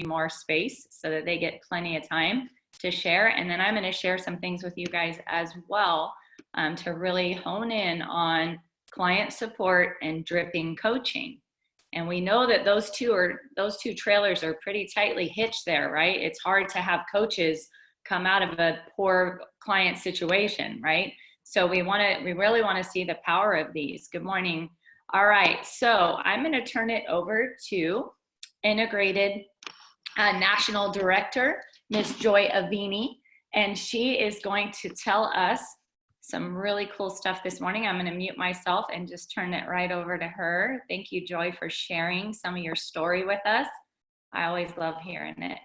more space so that they get plenty of time to share. And then I'm going to share some things with you guys as well, to really hone in on client support and dripping coaching. And we know that those two trailers are pretty tightly hitched there, right? It's hard to have coaches come out of a poor client situation, right? So we really want to see the power of these. Good morning. All right, so I'm going to turn it over to Integrated National Director, Ms. Joy Avini, and she is going to tell us some really cool stuff this morning. I'm going to mute myself and just turn it right over to her. Thank you, Joy, for sharing some of your story with us. I always love hearing it.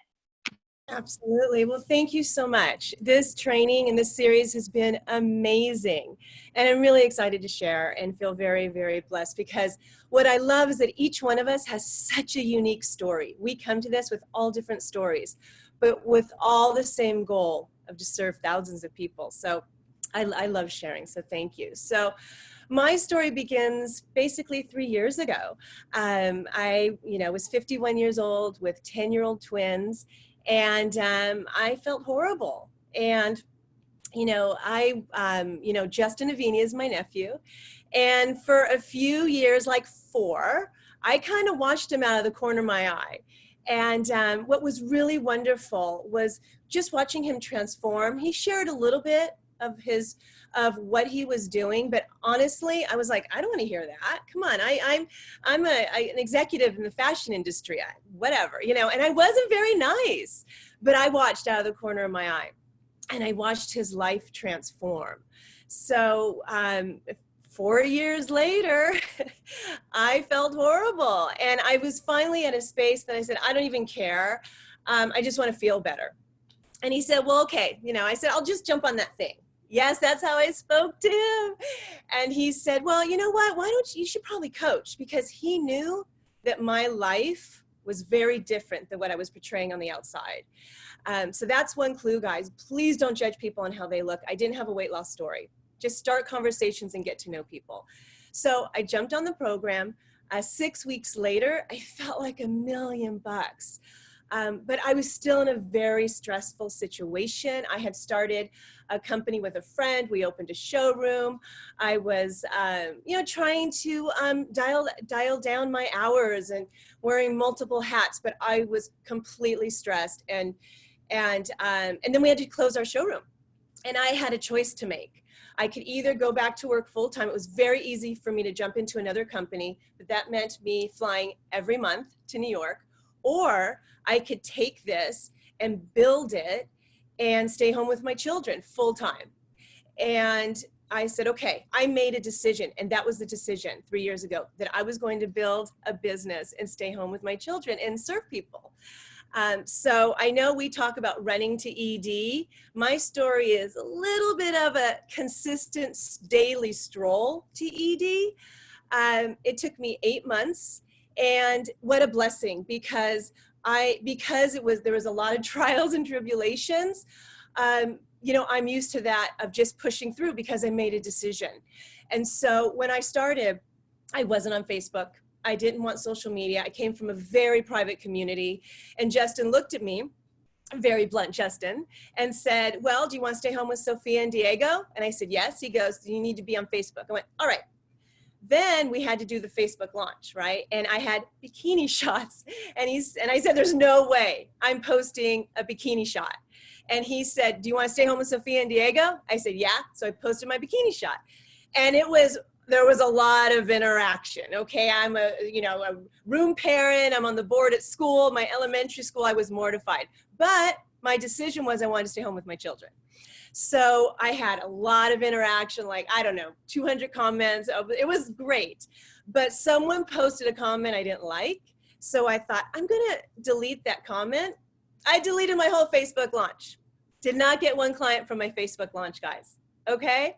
Absolutely. Well, thank you so much. This training and this series has been amazing. And I'm really excited to share and feel very, very blessed, because what I love is that each one of us has such a unique story. We come to this with all different stories, but with all the same goal of to serve thousands of people. So I love sharing, so thank you. So my story begins basically 3 years ago. I was 51 years old with 10-year-old twins, and I felt horrible. And Justin Avini is my nephew, and for a few years, like 4, I kind of watched him out of the corner of my eye. And what was really wonderful was just watching him transform. He shared a little bit of what he was doing, but honestly, I was like, I don't want to hear that. Come on, I'm an executive in the fashion industry, whatever, and I wasn't very nice, but I watched out of the corner of my eye, and I watched his life transform. So 4 years later, I felt horrible, and I was finally at a space that I said, I don't even care. I just want to feel better. And he said, well, okay. I said, I'll just jump on that thing. Yes, that's how I spoke to him. And he said, well, you know what? You should probably coach, because he knew that my life was very different than what I was portraying on the outside. So that's one clue, guys. Please don't judge people on how they look. I didn't have a weight loss story. Just start conversations and get to know people. So I jumped on the program. 6 weeks later, I felt like $1 million. But I was still in a very stressful situation. I had started a company with a friend. We opened a showroom. I was, trying to dial down my hours and wearing multiple hats, but I was completely stressed. And then we had to close our showroom, and I had a choice to make. I could either go back to work full time. It was very easy for me to jump into another company, but that meant me flying every month to New York, or I could take this and build it and stay home with my children full time. And I said, okay, I made a decision. And that was the decision 3 years ago, that I was going to build a business and stay home with my children and serve people. So I know we talk about running to ED. My story is a little bit of a consistent daily stroll to ED. It took me 8 months, and what a blessing, because there was a lot of trials and tribulations. I'm used to that, of just pushing through, because I made a decision. And so when I started, I wasn't on Facebook. I didn't want social media. I came from a very private community, and Justin looked at me, very blunt Justin, and said, well, do you want to stay home with Sophia and Diego? And I said, yes. He goes, you need to be on Facebook. I went, all right. Then we had to do the Facebook launch, right? And I had bikini shots, and I said, there's no way I'm posting a bikini shot. And he said, do you want to stay home with Sophia and Diego? I said, yeah. So I posted my bikini shot, and there was a lot of interaction. Okay, I'm a room parent. I'm on the board at school, my elementary school. I was mortified, but my decision was I wanted to stay home with my children. So I had a lot of interaction, like, 200 comments. It was great. But someone posted a comment I didn't like. So I thought, I'm going to delete that comment. I deleted my whole Facebook launch. Did not get one client from my Facebook launch, guys. Okay?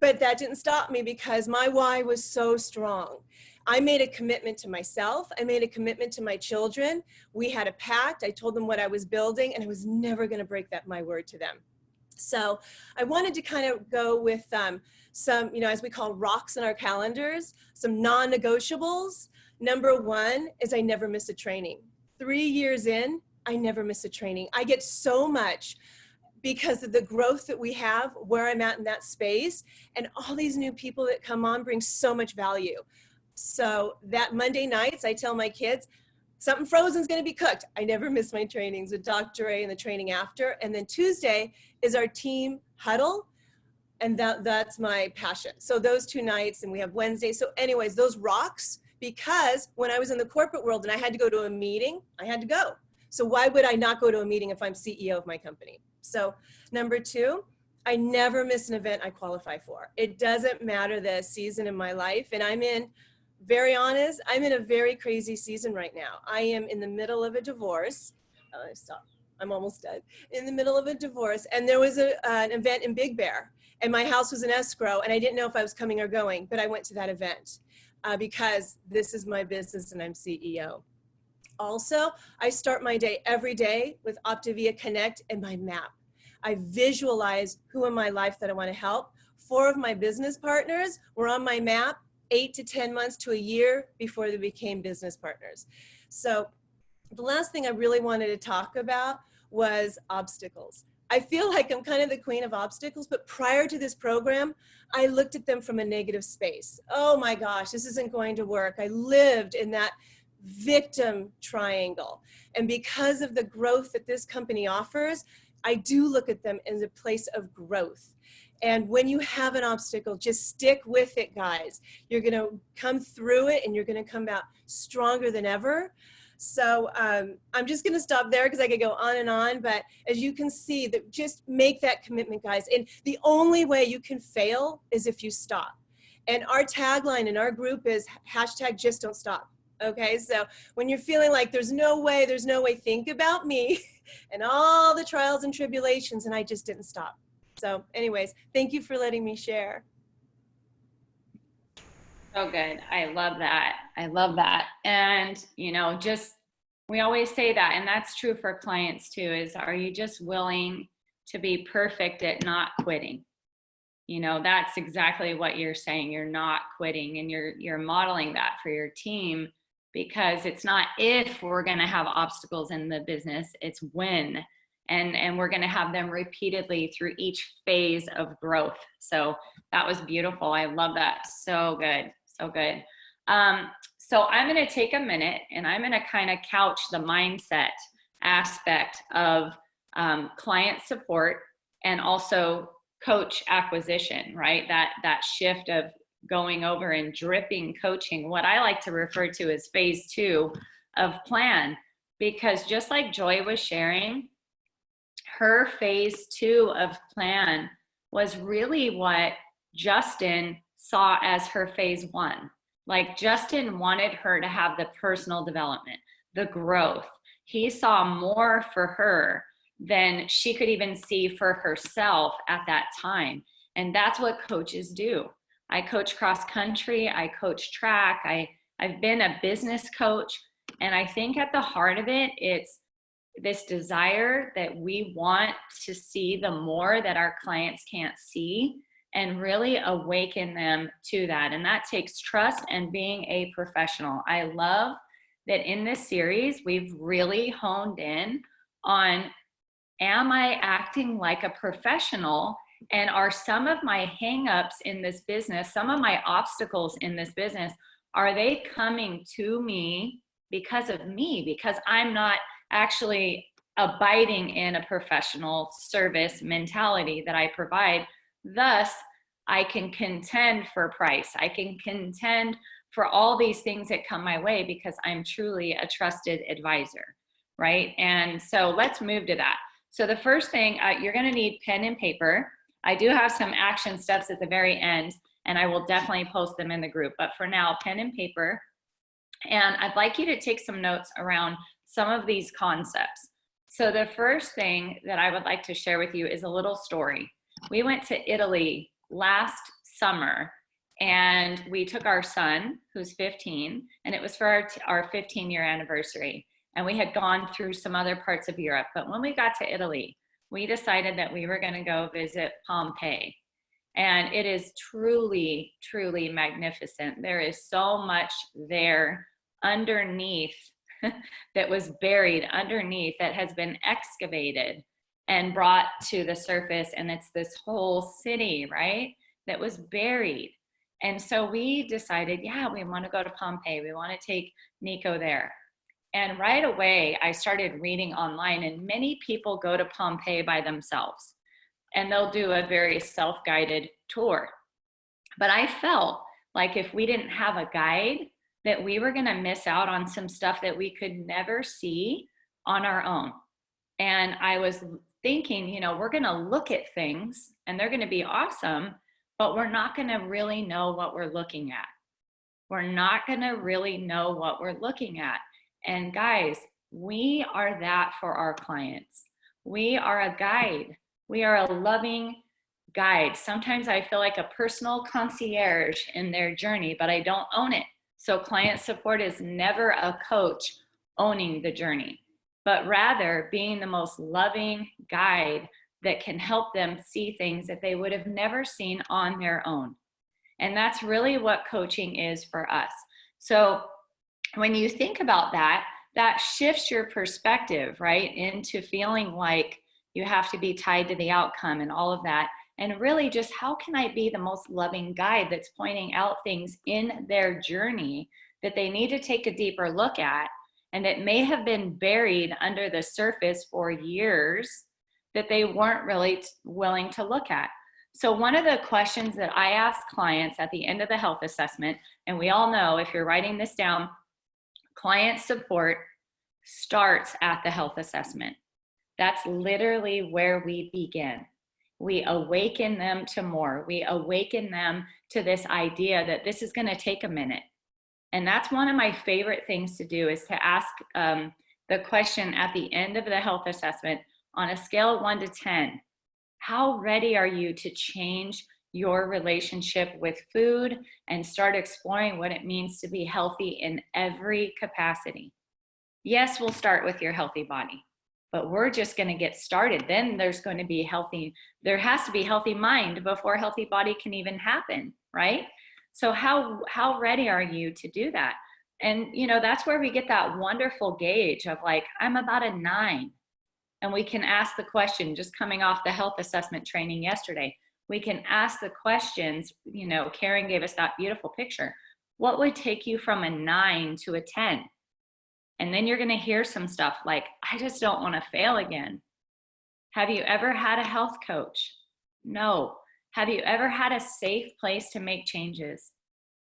But that didn't stop me, because my why was so strong. I made a commitment to myself. I made a commitment to my children. We had a pact. I told them what I was building, and I was never going to break my word to them. So I wanted to kind of go with some, as we call rocks in our calendars, some non-negotiables. Number one is I never miss a training. 3 years in, I never miss a training. I get so much because of the growth that we have, where I'm at in that space, and all these new people that come on bring so much value. So that Monday nights, I tell my kids, something frozen's going to be cooked. I never miss my trainings with Dr. A and the training after. And then Tuesday is our team huddle, and that's my passion. So those 2 nights, and we have Wednesday. So anyways, those rocks, because when I was in the corporate world and I had to go to a meeting, I had to go. So why would I not go to a meeting if I'm CEO of my company? So number 2, I never miss an event I qualify for. It doesn't matter the season in my life. And very honest, I'm in a very crazy season right now. I am in the middle of a divorce. Stop. I'm almost done. In the middle of a divorce. And there was an event in Big Bear. And my house was in escrow. And I didn't know if I was coming or going. But I went to that event because this is my business and I'm CEO. Also, I start my day every day with Optavia Connect and my map. I visualize who in my life that I want to help. 4 of my business partners were on my map 8 to 10 months to a year before they became business partners. So the last thing I really wanted to talk about was obstacles. I feel like I'm kind of the queen of obstacles, but prior to this program, I looked at them from a negative space. Oh my gosh, this isn't going to work. I lived in that victim triangle. And because of the growth that this company offers, I do look at them as a place of growth. And when you have an obstacle, just stick with it, guys. You're going to come through it and you're going to come out stronger than ever. So I'm just going to stop there because I could go on and on. But as you can see, that just make that commitment, guys. And the only way you can fail is if you stop. And our tagline in our group is #JustDon'tStop. Okay, so when you're feeling like there's no way, think about me and all the trials and tribulations, and I just didn't stop. So anyways, thank you for letting me share. So good. I love that. I love that. And, we always say that, and that's true for clients too, is are you just willing to be perfect at not quitting? That's exactly what you're saying. You're not quitting, and you're modeling that for your team, because it's not if we're going to have obstacles in the business, it's when. And we're going to have them repeatedly through each phase of growth. So that was beautiful. I love that. So good. So good. So I'm going to take a minute and I'm going to kind of couch the mindset aspect of client support and also coach acquisition, right? That shift of going over and dripping coaching, what I like to refer to as phase 2 of plan, because just like Joy was sharing, her phase 2 of plan was really what Justin saw as her phase 1. Like Justin wanted her to have the personal development, the growth. He saw more for her than she could even see for herself at that time. And that's what coaches do. I coach cross country, I coach track, I've been a business coach. And I think at the heart of it, it's this desire that we want to see the more that our clients can't see and really awaken them to that. And that takes trust and being a professional. I love that in this series, we've really honed in on, am I acting like a professional? And are some of my hangups in this business, some of my obstacles in this business, are they coming to me because of me? Because I'm not actually abiding in a professional service mentality that I provide. Thus, I can contend for price. I can contend for all these things that come my way because I'm truly a trusted advisor, right? And so let's move to that. So the first thing, you're going to need pen and paper. I do have some action steps at the very end, and I will definitely post them in the group. But for now, pen and paper. And I'd like you to take some notes around some of these concepts. So the first thing that I would like to share with you is a little story. We went to Italy last summer, and we took our son, who's 15, and it was for our 15-year anniversary. And we had gone through some other parts of Europe. But when we got to Italy, we decided that we were going to go visit Pompeii. And it is truly, truly magnificent. There is so much there underneath that was buried underneath that has been excavated and brought to the surface. And it's this whole city, right, that was buried. And so we decided, yeah, we want to go to Pompeii. We want to take Nico there. And right away, I started reading online, and many people go to Pompeii by themselves, and they'll do a very self-guided tour. But I felt like if we didn't have a guide, that we were going to miss out on some stuff that we could never see on our own. And I was thinking, you know, we're going to look at things and they're going to be awesome, but we're not going to really know what we're looking at. We're not going to really know what we're looking at. And guys, we are that for our clients. We are a guide. We are a loving guide. Sometimes I feel like a personal concierge in their journey, but I don't own it. So client support is never a coach owning the journey, but rather being the most loving guide that can help them see things that they would have never seen on their own. And that's really what coaching is for us. So when you think about that, that shifts your perspective, right, into feeling like you have to be tied to the outcome and all of that. And really just how can I be the most loving guide that's pointing out things in their journey that they need to take a deeper look at, and that may have been buried under the surface for years that they weren't really willing to look at. So one of the questions that I ask clients at the end of the health assessment, and we all know if you're writing this down, client support starts at the health assessment. That's literally where we begin. We awaken them to more. We awaken them to this idea that this is going to take a minute. And that's one of my favorite things to do, is to ask the question at the end of the health assessment on a scale of 1 to 10, how ready are you to change your relationship with food and start exploring what it means to be healthy in every capacity? Yes, we'll start with your healthy body, but we're just going to get started. Then there's going to be healthy, there has to be healthy mind before healthy body can even happen, right? So how ready are you to do that? And you know, that's where we get that wonderful gauge of like, I'm about a 9. And we can ask the question, just coming off the health assessment training yesterday, we can ask the questions, you know, Karen gave us that beautiful picture. What would take you from a 9 to a 10? And then you're going to hear some stuff like, I just don't want to fail again. Have you ever had a health coach? No. Have you ever had a safe place to make changes?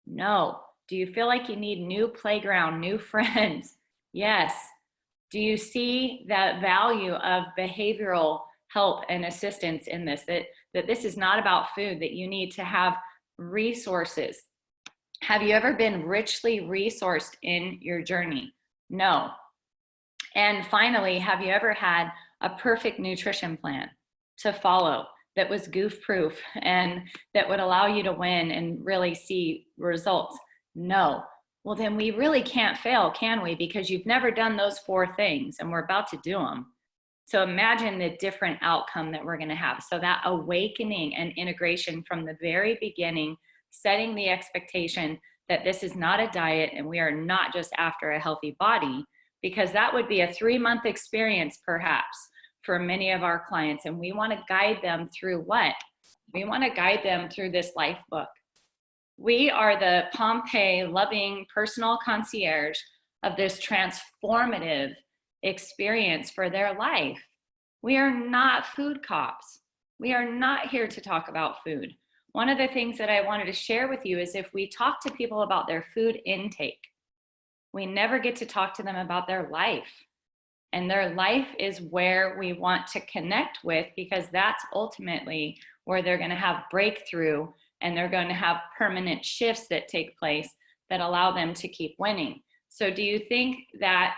No. Do you feel like you need new playground, new friends? Yes. Do you see that value of behavioral help and assistance in this, that this is not about food, that you need to have resources? Have you ever been richly resourced in your journey? No. And finally, have you ever had a perfect nutrition plan to follow that was goof proof and that would allow you to win and really see results? No. Well, then we really can't fail, can we? Because you've never done those 4 things and we're about to do them. So imagine the different outcome that we're going to have. So that awakening and integration from the very beginning, setting the expectation that this is not a diet and we are not just after a healthy body, because that would be a 3-month experience perhaps for many of our clients. And we want to guide them through what? We want to guide them through this life book. We are the Pompeii loving personal concierge of this transformative experience for their life. We are not food cops. We are not here to talk about food. One of the things that I wanted to share with you is if we talk to people about their food intake, we never get to talk to them about their life. And their life is where we want to connect with, because that's ultimately where they're going to have breakthrough and they're going to have permanent shifts that take place that allow them to keep winning. So do you think that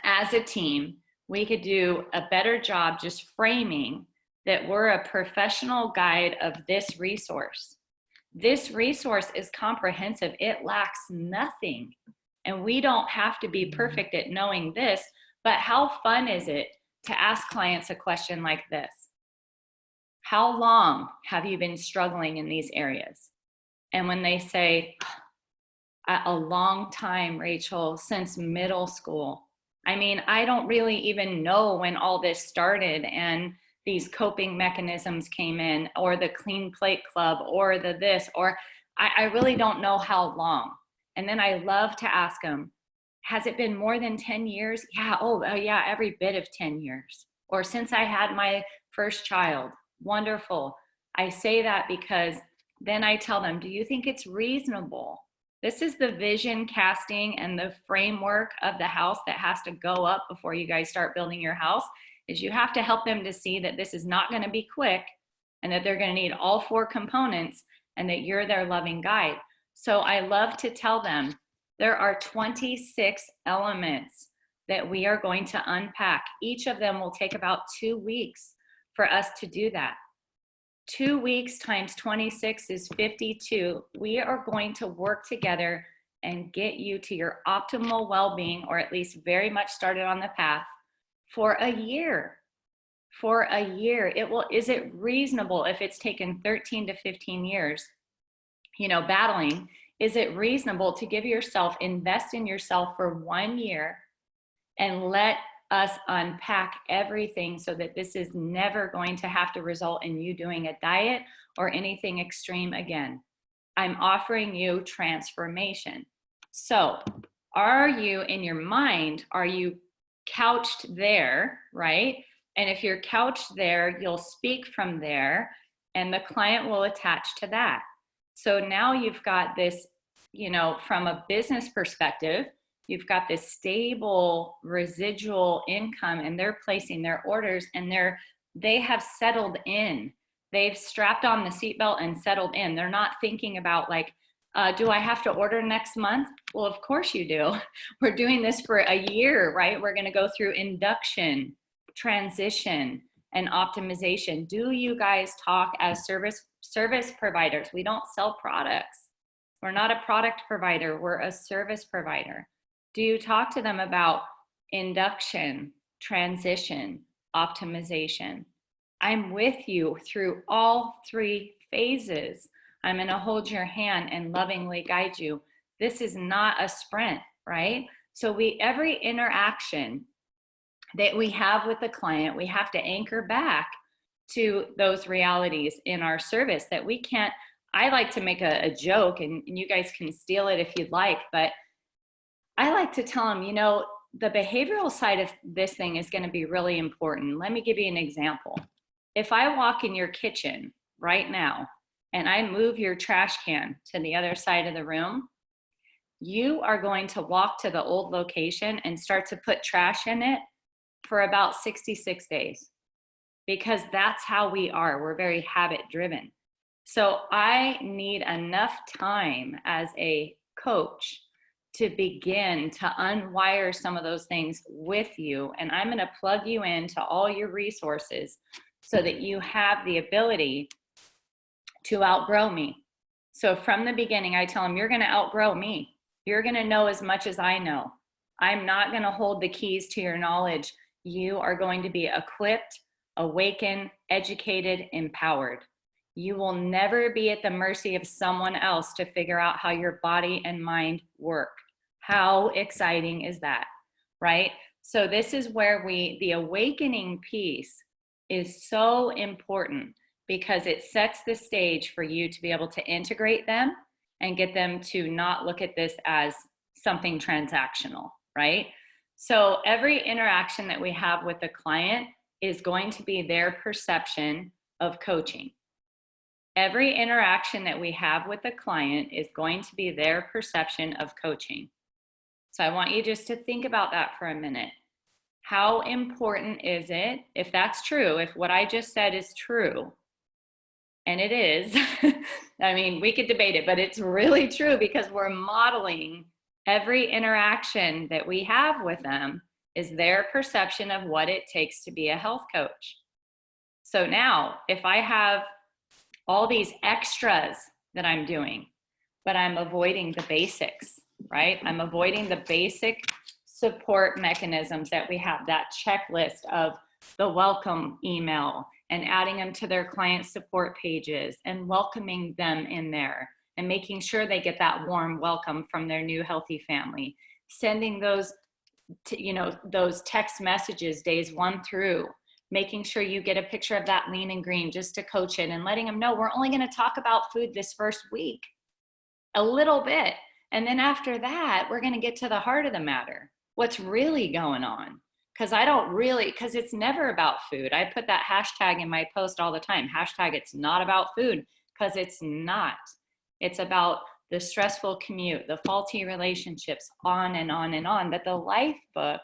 as a team, we could do a better job just framing that we're a professional guide of this resource? This resource is comprehensive. It lacks nothing. And we don't have to be perfect at knowing this, but how fun is it to ask clients a question like this: how long have you been struggling in these areas? And when they say, a long time, Rachel, since middle school. I mean, I don't really even know when all this started and these coping mechanisms came in, or the Clean Plate Club, or the this, or I really don't know how long. And then I love to ask them, has it been more than 10 years? Yeah, yeah, every bit of 10 years. Or since I had my first child. Wonderful. I say that because then I tell them, do you think it's reasonable? This is the vision casting and the framework of the house that has to go up before you guys start building your house, is you have to help them to see that this is not going to be quick, and that they're going to need all 4 components, and that you're their loving guide. So I love to tell them there are 26 elements that we are going to unpack. Each of them will take about 2 weeks for us to do that. 2 weeks times 26 is 52. We are going to work together and get you to your optimal well-being, or at least very much started on the path, for a year. For a year. Is it reasonable if it's taken 13 to 15 years, battling? Is it reasonable to invest in yourself for 1 year and let us unpack everything, so that this is never going to have to result in you doing a diet or anything extreme again? I'm offering you transformation. So are you, in your mind, are you couched there, right? And if you're couched there, you'll speak from there, and the client will attach to that. So now you've got this, from a business perspective, you've got this stable residual income, and they're placing their orders, and they have settled in. They've strapped on the seatbelt and settled in. They're not thinking about do I have to order next month? Well, of course you do. We're doing this for a year, right? We're going to go through induction, transition, and optimization. Do you guys talk as service providers? We don't sell products. We're not a product provider. We're a service provider. Do you talk to them about induction, transition, optimization? I'm with you through all 3 phases. I'm going to hold your hand and lovingly guide you. This is not a sprint, right? So every interaction that we have with the client, we have to anchor back to those realities in our service that we can't. I like to make a joke, and you guys can steal it if you'd like, but I like to tell them, the behavioral side of this thing is going to be really important. Let me give you an example. If I walk in your kitchen right now and I move your trash can to the other side of the room, you are going to walk to the old location and start to put trash in it for about 66 days, because that's how we are. We're very habit driven. So I need enough time as a coach to begin to unwire some of those things with you. And I'm going to plug you into all your resources so that you have the ability to outgrow me. So from the beginning, I tell them, you're going to outgrow me. You're going to know as much as I know. I'm not going to hold the keys to your knowledge. You are going to be equipped, awakened, educated, empowered. You will never be at the mercy of someone else to figure out how your body and mind work. How exciting is that, right? So this is where the awakening piece is so important, because it sets the stage for you to be able to integrate them and get them to not look at this as something transactional, right? So every interaction that we have with the client is going to be their perception of coaching. Every interaction that we have with the client is going to be their perception of coaching. So I want you just to think about that for a minute. How important is it, if that's true, if what I just said is true, and it is, I mean, we could debate it, but it's really true, because we're modeling every interaction that we have with them is their perception of what it takes to be a health coach. So now, if I have all these extras that I'm doing, but I'm avoiding the basics, right? I'm avoiding the basic support mechanisms that we have, that checklist of the welcome email and adding them to their client support pages and welcoming them in there and making sure they get that warm welcome from their new healthy family. Sending those, those text messages days 1 through, making sure you get a picture of that lean and green just to coach it and letting them know we're only going to talk about food this first week, a little bit. And then after that, we're going to get to the heart of the matter. What's really going on? Because it's never about food. I put that hashtag in my post all the time. Hashtag it's not about food, because it's not. It's about the stressful commute, the faulty relationships, on and on and on, that the life book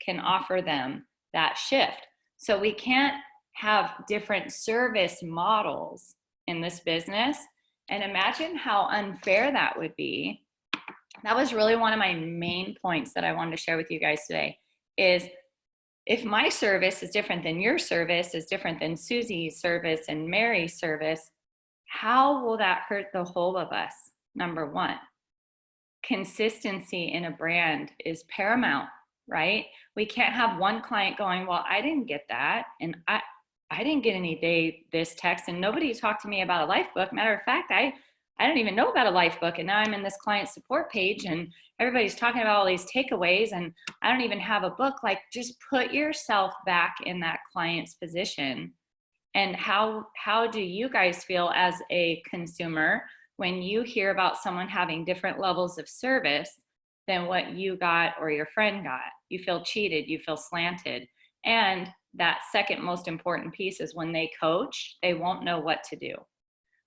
can offer them that shift. So we can't have different service models in this business. And imagine how unfair that would be. That was really one of my main points that I wanted to share with you guys today, is if my service is different than your service, is different than Susie's service and Mary's service, how will that hurt the whole of us? Number one, consistency in a brand is paramount, right? We can't have one client going, well, I didn't get that. And I didn't get this text, and nobody talked to me about a life book. Matter of fact, I don't even know about a life book. And now I'm in this client support page and everybody's talking about all these takeaways and I don't even have a book. Like, just put yourself back in that client's position. And how do you guys feel as a consumer when you hear about someone having different levels of service than what you got or your friend got? You feel cheated, you feel slanted. And that second most important piece is when they coach, they won't know what to do.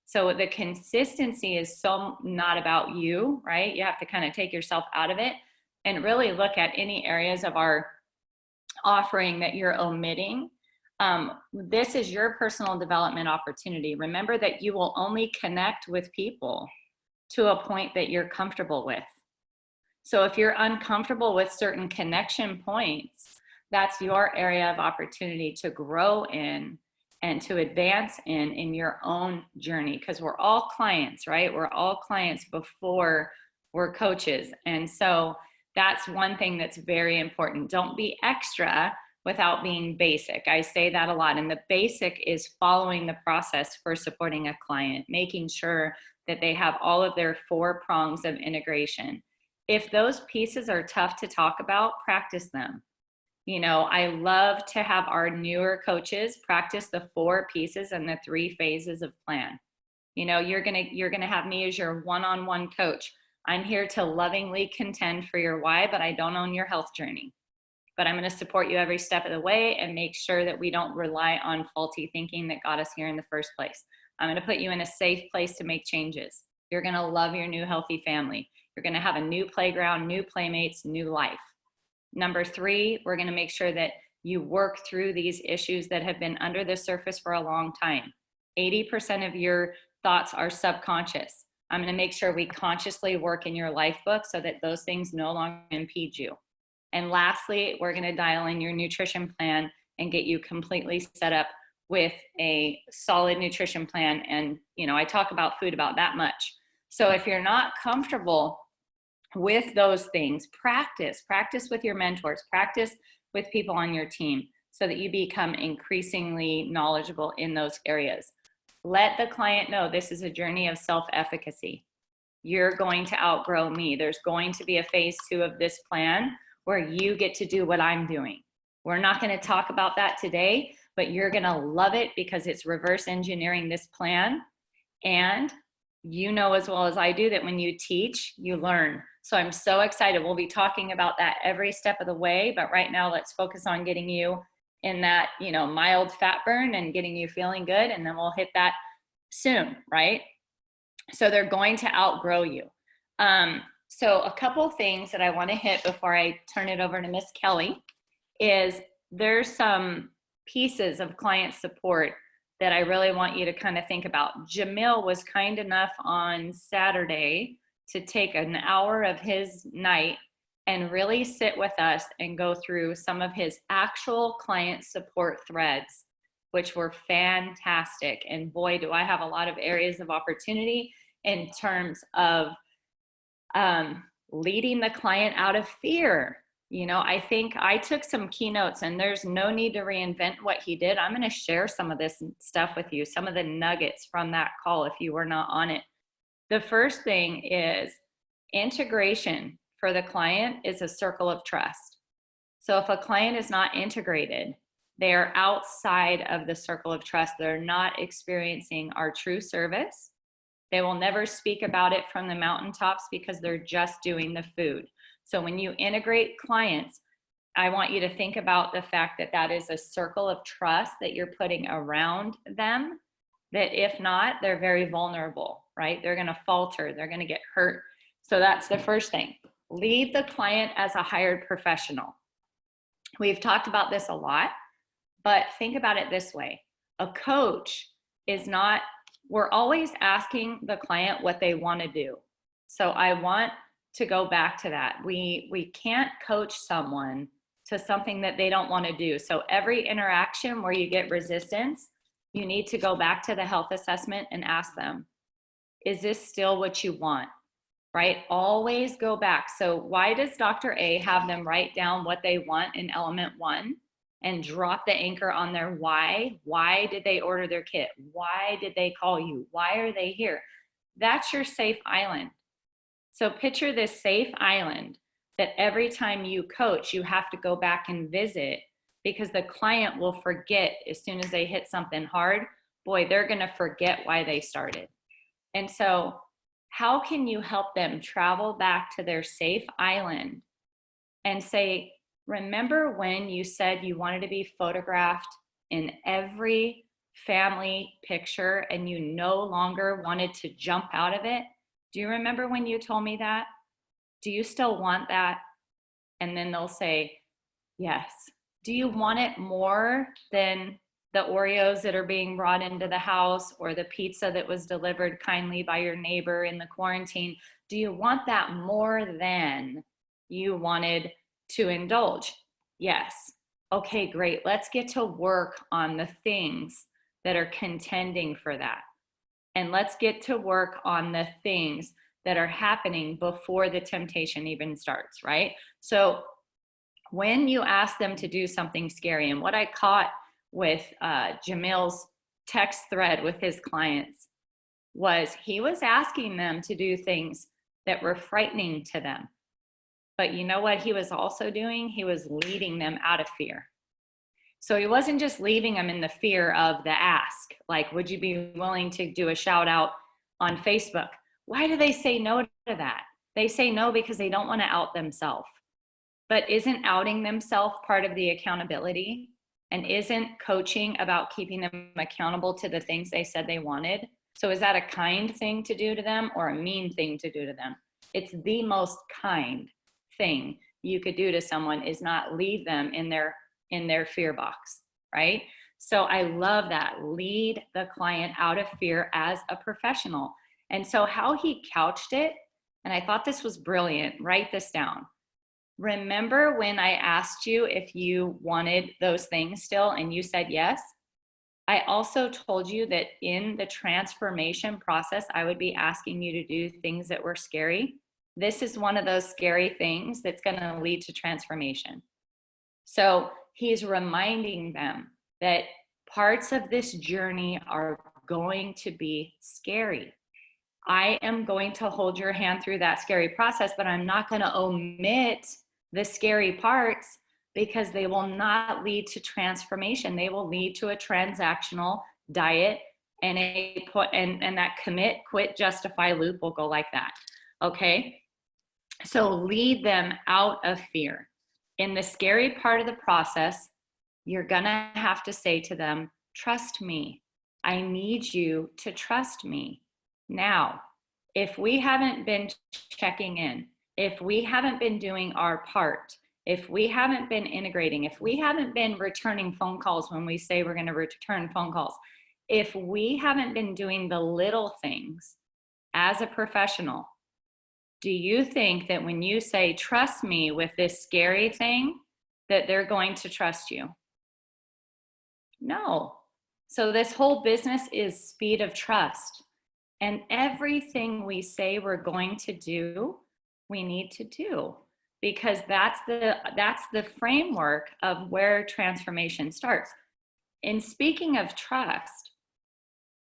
So the consistency is so not about you, right? You have to kind of take yourself out of it and really look at any areas of our offering that you're omitting. This is your personal development opportunity. Remember that you will only connect with people to a point that you're comfortable with. So if you're uncomfortable with certain connection points, that's your area of opportunity to grow in and to advance in your own journey, because we're all clients, right? We're all clients before we're coaches. And so that's one thing that's very important. Don't be extra without being basic. I say that a lot. And the basic is following the process for supporting a client, making sure that they have all of their 4 prongs of integration. If those pieces are tough to talk about, practice them. I love to have our newer coaches practice the 4 pieces and the 3 phases of plan. You're gonna have me as your one-on-one coach. I'm here to lovingly contend for your why, but I don't own your health journey. But I'm going to support you every step of the way and make sure that we don't rely on faulty thinking that got us here in the first place. I'm going to put you in a safe place to make changes. You're going to love your new healthy family. You're going to have a new playground, new playmates, new life. Number 3, we're going to make sure that you work through these issues that have been under the surface for a long time. 80% of your thoughts are subconscious. I'm going to make sure we consciously work in your life book so that those things no longer impede you. And lastly, we're going to dial in your nutrition plan and get you completely set up with a solid nutrition plan. And, I talk about food about that much. So if you're not comfortable with those things, practice with your mentors, practice with people on your team so that you become increasingly knowledgeable in those areas. Let the client know this is a journey of self-efficacy. You're going to outgrow me. There's going to be a phase 2 of this plan where you get to do what I'm doing. We're not going to talk about that today, but you're going to love it because it's reverse engineering this plan. And as well as I do that when you teach, you learn. So I'm so excited. We'll be talking about that every step of the way. But right now, let's focus on getting you in that, mild fat burn and getting you feeling good. And then we'll hit that soon, right? So they're going to outgrow you. So a couple things that I want to hit before I turn it over to Miss Kelly is there's some pieces of client support that I really want you to kind of think about. Jamil was kind enough on Saturday to take an hour of his night and really sit with us and go through some of his actual client support threads, which were fantastic. And boy, do I have a lot of areas of opportunity in terms of leading the client out of fear. You know, I think I took some keynotes, and there's no need to reinvent what he did. I'm going to share some of this stuff with you, some of the nuggets from that call if you were not on it. The first thing is integration for the client is a circle of trust. So if a client is not integrated, they are outside of the circle of trust. They're not experiencing our true service. They will never speak about it from the mountaintops because they're just doing the food. So when you integrate clients, I want you to think about the fact that that is a circle of trust that you're putting around them, that if not, they're very vulnerable, right? They're going to falter, they're going to get hurt. So that's the first thing. Lead the client as a hired professional. We've talked about this a lot, but think about it this way. A coach is not, we're always asking the client what they want to do. So I want to go back to that. We can't coach someone to something that they don't want to do. So every interaction where you get resistance, you need to go back to the health assessment and ask them, is this still what you want? Right? Always go back. So why does Dr. A have them write down what they want in element 1 and drop the anchor on their why? Why did they order their kit? Why did they call you? Why are they here? That's your safe island. So picture this safe island that every time you coach, you have to go back and visit, because the client will forget as soon as they hit something hard. Boy, they're going to forget why they started. And so how can you help them travel back to their safe island and say, remember when you said you wanted to be photographed in every family picture and you no longer wanted to jump out of it? Do you remember when you told me that? Do you still want that? And then they'll say, yes. Do you want it more than the Oreos that are being brought into the house or the pizza that was delivered kindly by your neighbor in the quarantine? Do you want that more than you wanted to indulge? Yes. Okay, great. Let's get to work on the things that are contending for that. And let's get to work on the things that are happening before the temptation even starts, right? So when you ask them to do something scary, and what I caught with Jamil's text thread with his clients was he was asking them to do things that were frightening to them. But you know what he was also doing? He was leading them out of fear. So he wasn't just leaving them in the fear of the ask, like, would you be willing to do a shout out on Facebook? Why do they say no to that? They say no because they don't want to out themselves. But isn't outing themselves part of the accountability? And isn't coaching about keeping them accountable to the things they said they wanted? So is that a kind thing to do to them or a mean thing to do to them? It's the most kind thing you could do to someone, is not leave them in their fear box, right? So I love that. Lead the client out of fear as a professional. And so how he couched it, and I thought this was brilliant, write this down. Remember when I asked you if you wanted those things still and you said yes? I also told you that in the transformation process, I would be asking you to do things that were scary. This is one of those scary things that's going to lead to transformation. So he's reminding them that parts of this journey are going to be scary. I am going to hold your hand through that scary process, but I'm not going to omit the scary parts, because they will not lead to transformation. They will lead to a transactional diet, and that commit, quit, justify loop will go like that. Okay. So lead them out of fear. In the scary part of the process, you're going to have to say to them, trust me. I need you to trust me. Now, if we haven't been checking in, if we haven't been doing our part, if we haven't been integrating, if we haven't been returning phone calls when we say we're going to return phone calls, if we haven't been doing the little things as a professional, do you think that when you say, trust me with this scary thing, that they're going to trust you? No. So this whole business is speed of trust. And everything we say we're going to do, we need to do. because that's the framework of where transformation starts. And speaking of trust,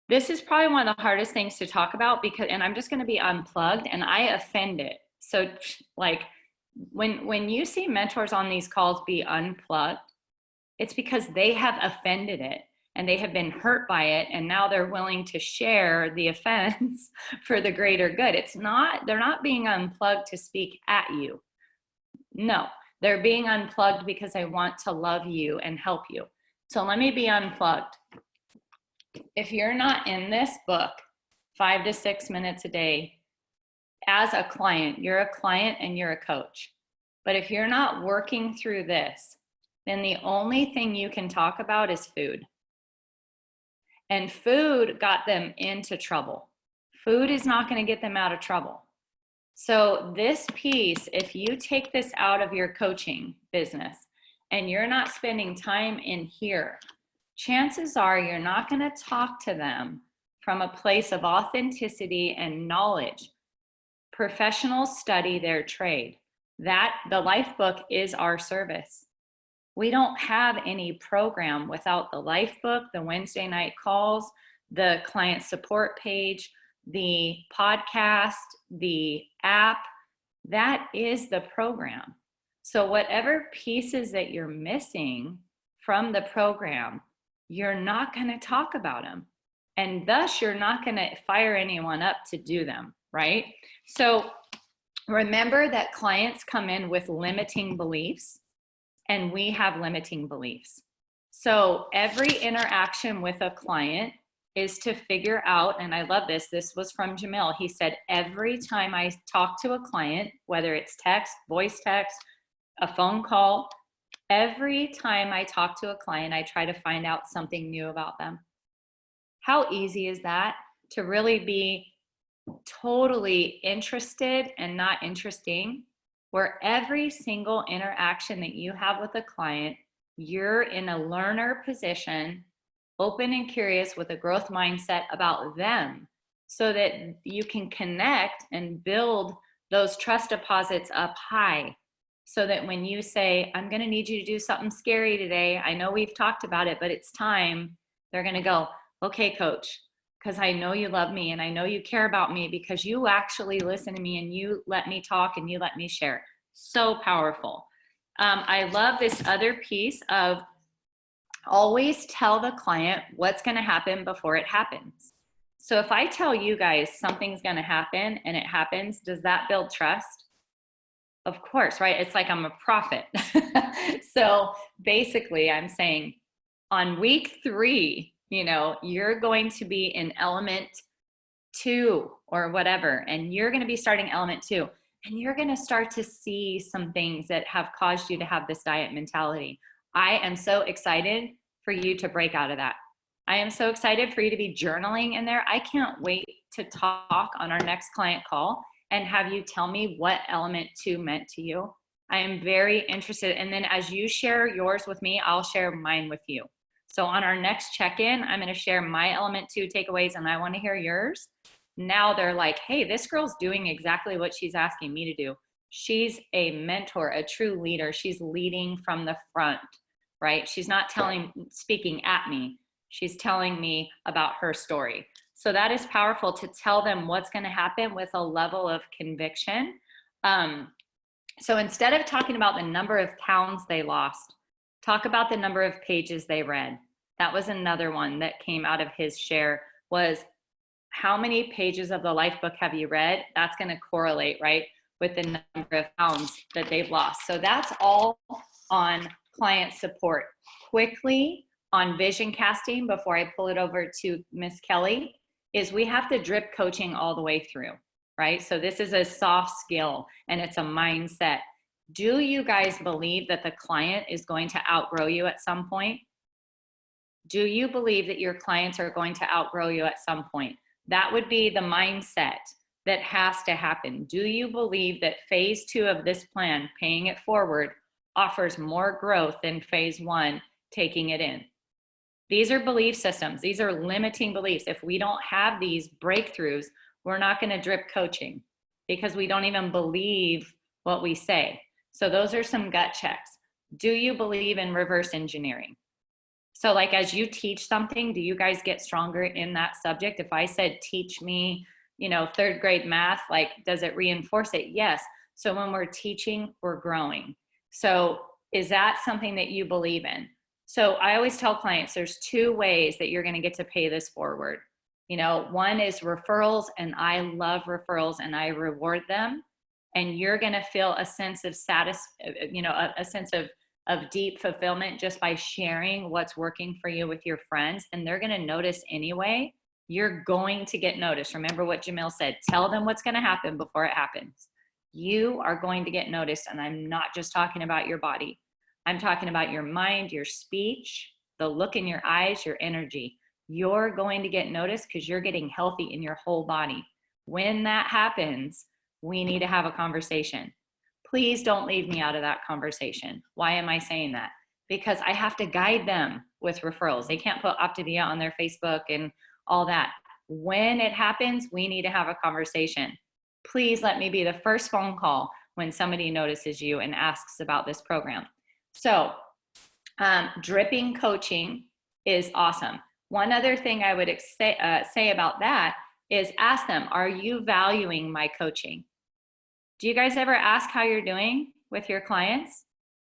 this is probably one of the hardest things to talk about, because, and I'm just going to be unplugged, and I offend it. So like when you see mentors on these calls be unplugged, it's because they have offended it and they have been hurt by it, and now they're willing to share the offense for the greater good. They're not being unplugged to speak at you. No, they're being unplugged because they want to love you and help you. So let me be unplugged. If you're not in this book 5 to 6 minutes a day as a client, you're a client and you're a coach. But if you're not working through this, then the only thing you can talk about is food. And food got them into trouble. Food is not going to get them out of trouble. So this piece, if you take this out of your coaching business and you're not spending time in here, chances are you're not going to talk to them from a place of authenticity and knowledge. Professionals study their trade. That the Life Book is our service. We don't have any program without the Life Book, the Wednesday night calls, the client support page, the podcast, the app. That is the program. So whatever pieces that you're missing from the program, you're not going to talk about them. And thus, you're not going to fire anyone up to do them, right? So remember that clients come in with limiting beliefs, and we have limiting beliefs. So every interaction with a client is to figure out, and I love this, this was from Jamil. He said, every time I talk to a client, whether it's text, voice text, a phone call, every time I talk to a client, I try to find out something new about them. How easy is that to really be totally interested and not interesting, where every single interaction that you have with a client, you're in a learner position, open and curious with a growth mindset about them, so that you can connect and build those trust deposits up high. So that when you say, I'm going to need you to do something scary today, I know we've talked about it, but it's time, they're going to go, okay, coach, because I know you love me and I know you care about me because you actually listen to me and you let me talk and you let me share. So powerful. I love this other piece of always tell the client what's going to happen before it happens. So if I tell you guys something's going to happen and it happens, does that build trust? Of course, right? It's like I'm a prophet. So basically I'm saying on week 3, you're going to be in element 2 or whatever, and you're going to be starting element 2, and you're going to start to see some things that have caused you to have this diet mentality. I am so excited for you to break out of that. I am so excited for you to be journaling in there. I can't wait to talk on our next client call and have you tell me what element 2 meant to you. I am very interested. And then as you share yours with me, I'll share mine with you. So on our next check-in, I'm going to share my element 2 takeaways, and I want to hear yours. Now they're like, hey, this girl's doing exactly what she's asking me to do. She's a mentor, a true leader. She's leading from the front, right? She's not speaking at me. She's telling me about her story. So that is powerful, to tell them what's going to happen with a level of conviction. So instead of talking about the number of pounds they lost, talk about the number of pages they read. That was another one that came out of his share, was how many pages of the Life Book have you read? That's going to correlate, right, with the number of pounds that they've lost. So that's all on client support. Quickly on vision casting, before I pull it over to Miss Kelly, is we have to drip coaching all the way through, right? So this is a soft skill and it's a mindset. Do you guys believe that the client is going to outgrow you at some point? Do you believe that your clients are going to outgrow you at some point? That would be the mindset that has to happen. Do you believe that phase 2 of this plan, paying it forward, offers more growth than phase 1, taking it in? These are belief systems. These are limiting beliefs. If we don't have these breakthroughs, we're not going to drip coaching, because we don't even believe what we say. So those are some gut checks. Do you believe in reverse engineering? So like as you teach something, do you guys get stronger in that subject? If I said, teach me, third grade math, like, does it reinforce it? Yes. So when we're teaching, we're growing. So is that something that you believe in? So I always tell clients there's two ways that you're going to get to pay this forward. One is referrals, and I love referrals and I reward them. And you're going to feel a sense of a sense of deep fulfillment just by sharing what's working for you with your friends. And they're going to notice anyway. You're going to get noticed. Remember what Jamil said, tell them what's going to happen before it happens. You are going to get noticed. And I'm not just talking about your body. I'm talking about your mind, your speech, the look in your eyes, your energy. You're going to get noticed because you're getting healthy in your whole body. When that happens, we need to have a conversation. Please don't leave me out of that conversation. Why am I saying that? Because I have to guide them with referrals. They can't put Optavia on their Facebook and all that. When it happens, we need to have a conversation. Please let me be the first phone call when somebody notices you and asks about this program. So dripping coaching is awesome. One other thing I would say about that is ask them, are you valuing my coaching? Do you guys ever ask how you're doing with your clients?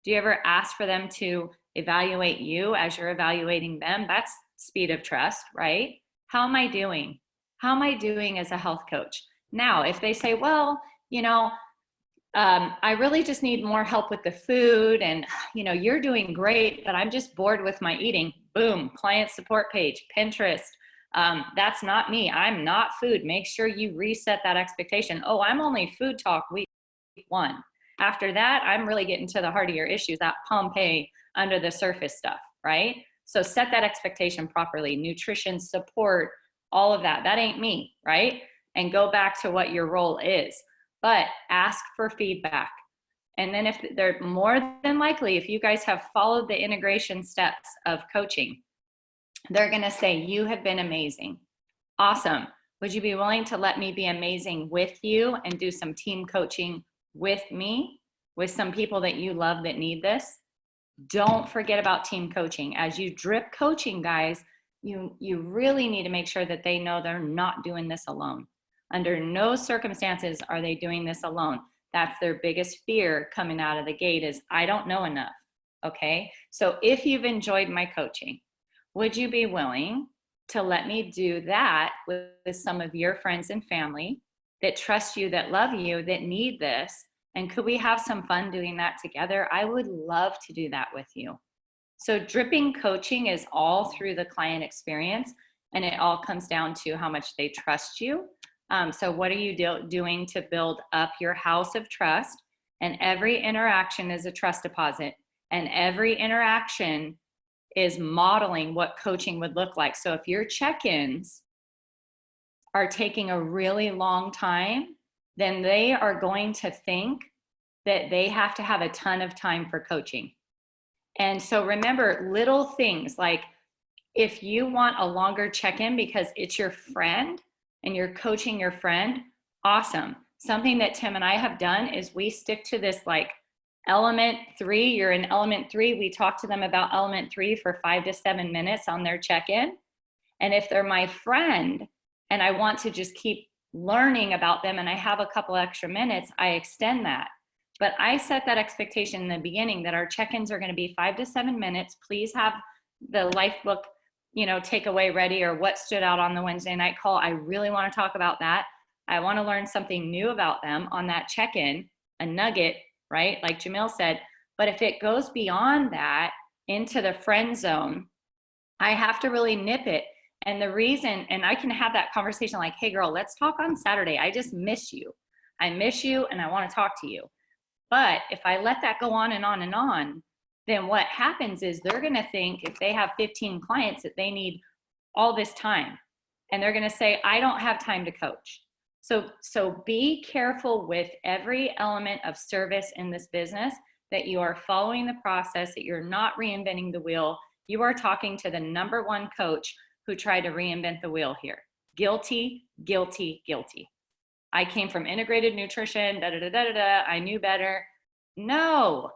Do you ever ask for them to evaluate you as you're evaluating them? That's speed of trust, right? How am I doing? How am I doing as a health coach? Now, if they say, well, I really just need more help with the food, and you're doing great, but I'm just bored with my eating. Boom, client support page, Pinterest. That's not me. I'm not food. Make sure you reset that expectation. Oh, I'm only food talk week 1. After that, I'm really getting to the heart of your issues, that Pompeii under the surface stuff, right? So set that expectation properly. Nutrition, support, all of that. That ain't me, right? And go back to what your role is. But ask for feedback. And then if they're more than likely, if you guys have followed the integration steps of coaching, they're going to say, you have been amazing. Awesome. Would you be willing to let me be amazing with you and do some team coaching with me, with some people that you love that need this? Don't forget about team coaching. As you drip coaching, guys, you really need to make sure that they know they're not doing this alone. Under no circumstances are they doing this alone. That's their biggest fear coming out of the gate is, I don't know enough. Okay. So if you've enjoyed my coaching, would you be willing to let me do that with some of your friends and family that trust you, that love you, that need this? And could we have some fun doing that together? I would love to do that with you. So dripping coaching is all through the client experience, and it all comes down to how much they trust you. So what are you doing to build up your house of trust? And every interaction is a trust deposit, and every interaction is modeling what coaching would look like. So if your check-ins are taking a really long time, then they are going to think that they have to have a ton of time for coaching. And so remember, little things like if you want a longer check-in because it's your friend and you're coaching your friend, awesome. Something that Tim and I have done is we stick to this like element 3, you're in element 3. We talk to them about element 3 for 5 to 7 minutes on their check-in. And if they're my friend and I want to just keep learning about them and I have a couple extra minutes, I extend that. But I set that expectation in the beginning that our check-ins are going to be 5 to 7 minutes. Please have the Lifebook, takeaway ready, or what stood out on the Wednesday night call. I really want to talk about that. I want to learn something new about them on that check-in, a nugget, right? Like Jamil said. But if it goes beyond that into the friend zone, I have to really nip it. And the reason, and I can have that conversation like, hey girl, let's talk on Saturday. I just miss you. I miss you and I want to talk to you. But if I let that go on and on and on, then what happens is they're going to think if they have 15 clients that they need all this time. And they're going to say, I don't have time to coach. So be careful with every element of service in this business, that you are following the process, that you're not reinventing the wheel. You are talking to the number one coach who tried to reinvent the wheel here. Guilty, guilty, guilty. I came from integrated nutrition, I knew better. No,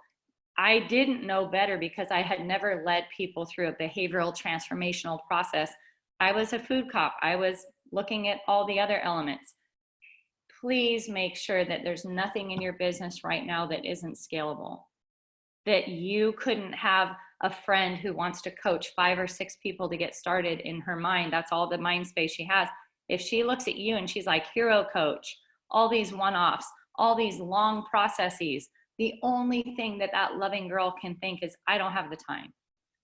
I didn't know better because I had never led people through a behavioral transformational process. I was a food cop. I was looking at all the other elements. Please make sure that there's nothing in your business right now that isn't scalable. That you couldn't have a friend who wants to coach 5 or 6 people to get started in her mind. That's all the mind space she has. If she looks at you and she's like, hero coach, all these one-offs, all these long processes, the only thing that that loving girl can think is, I don't have the time.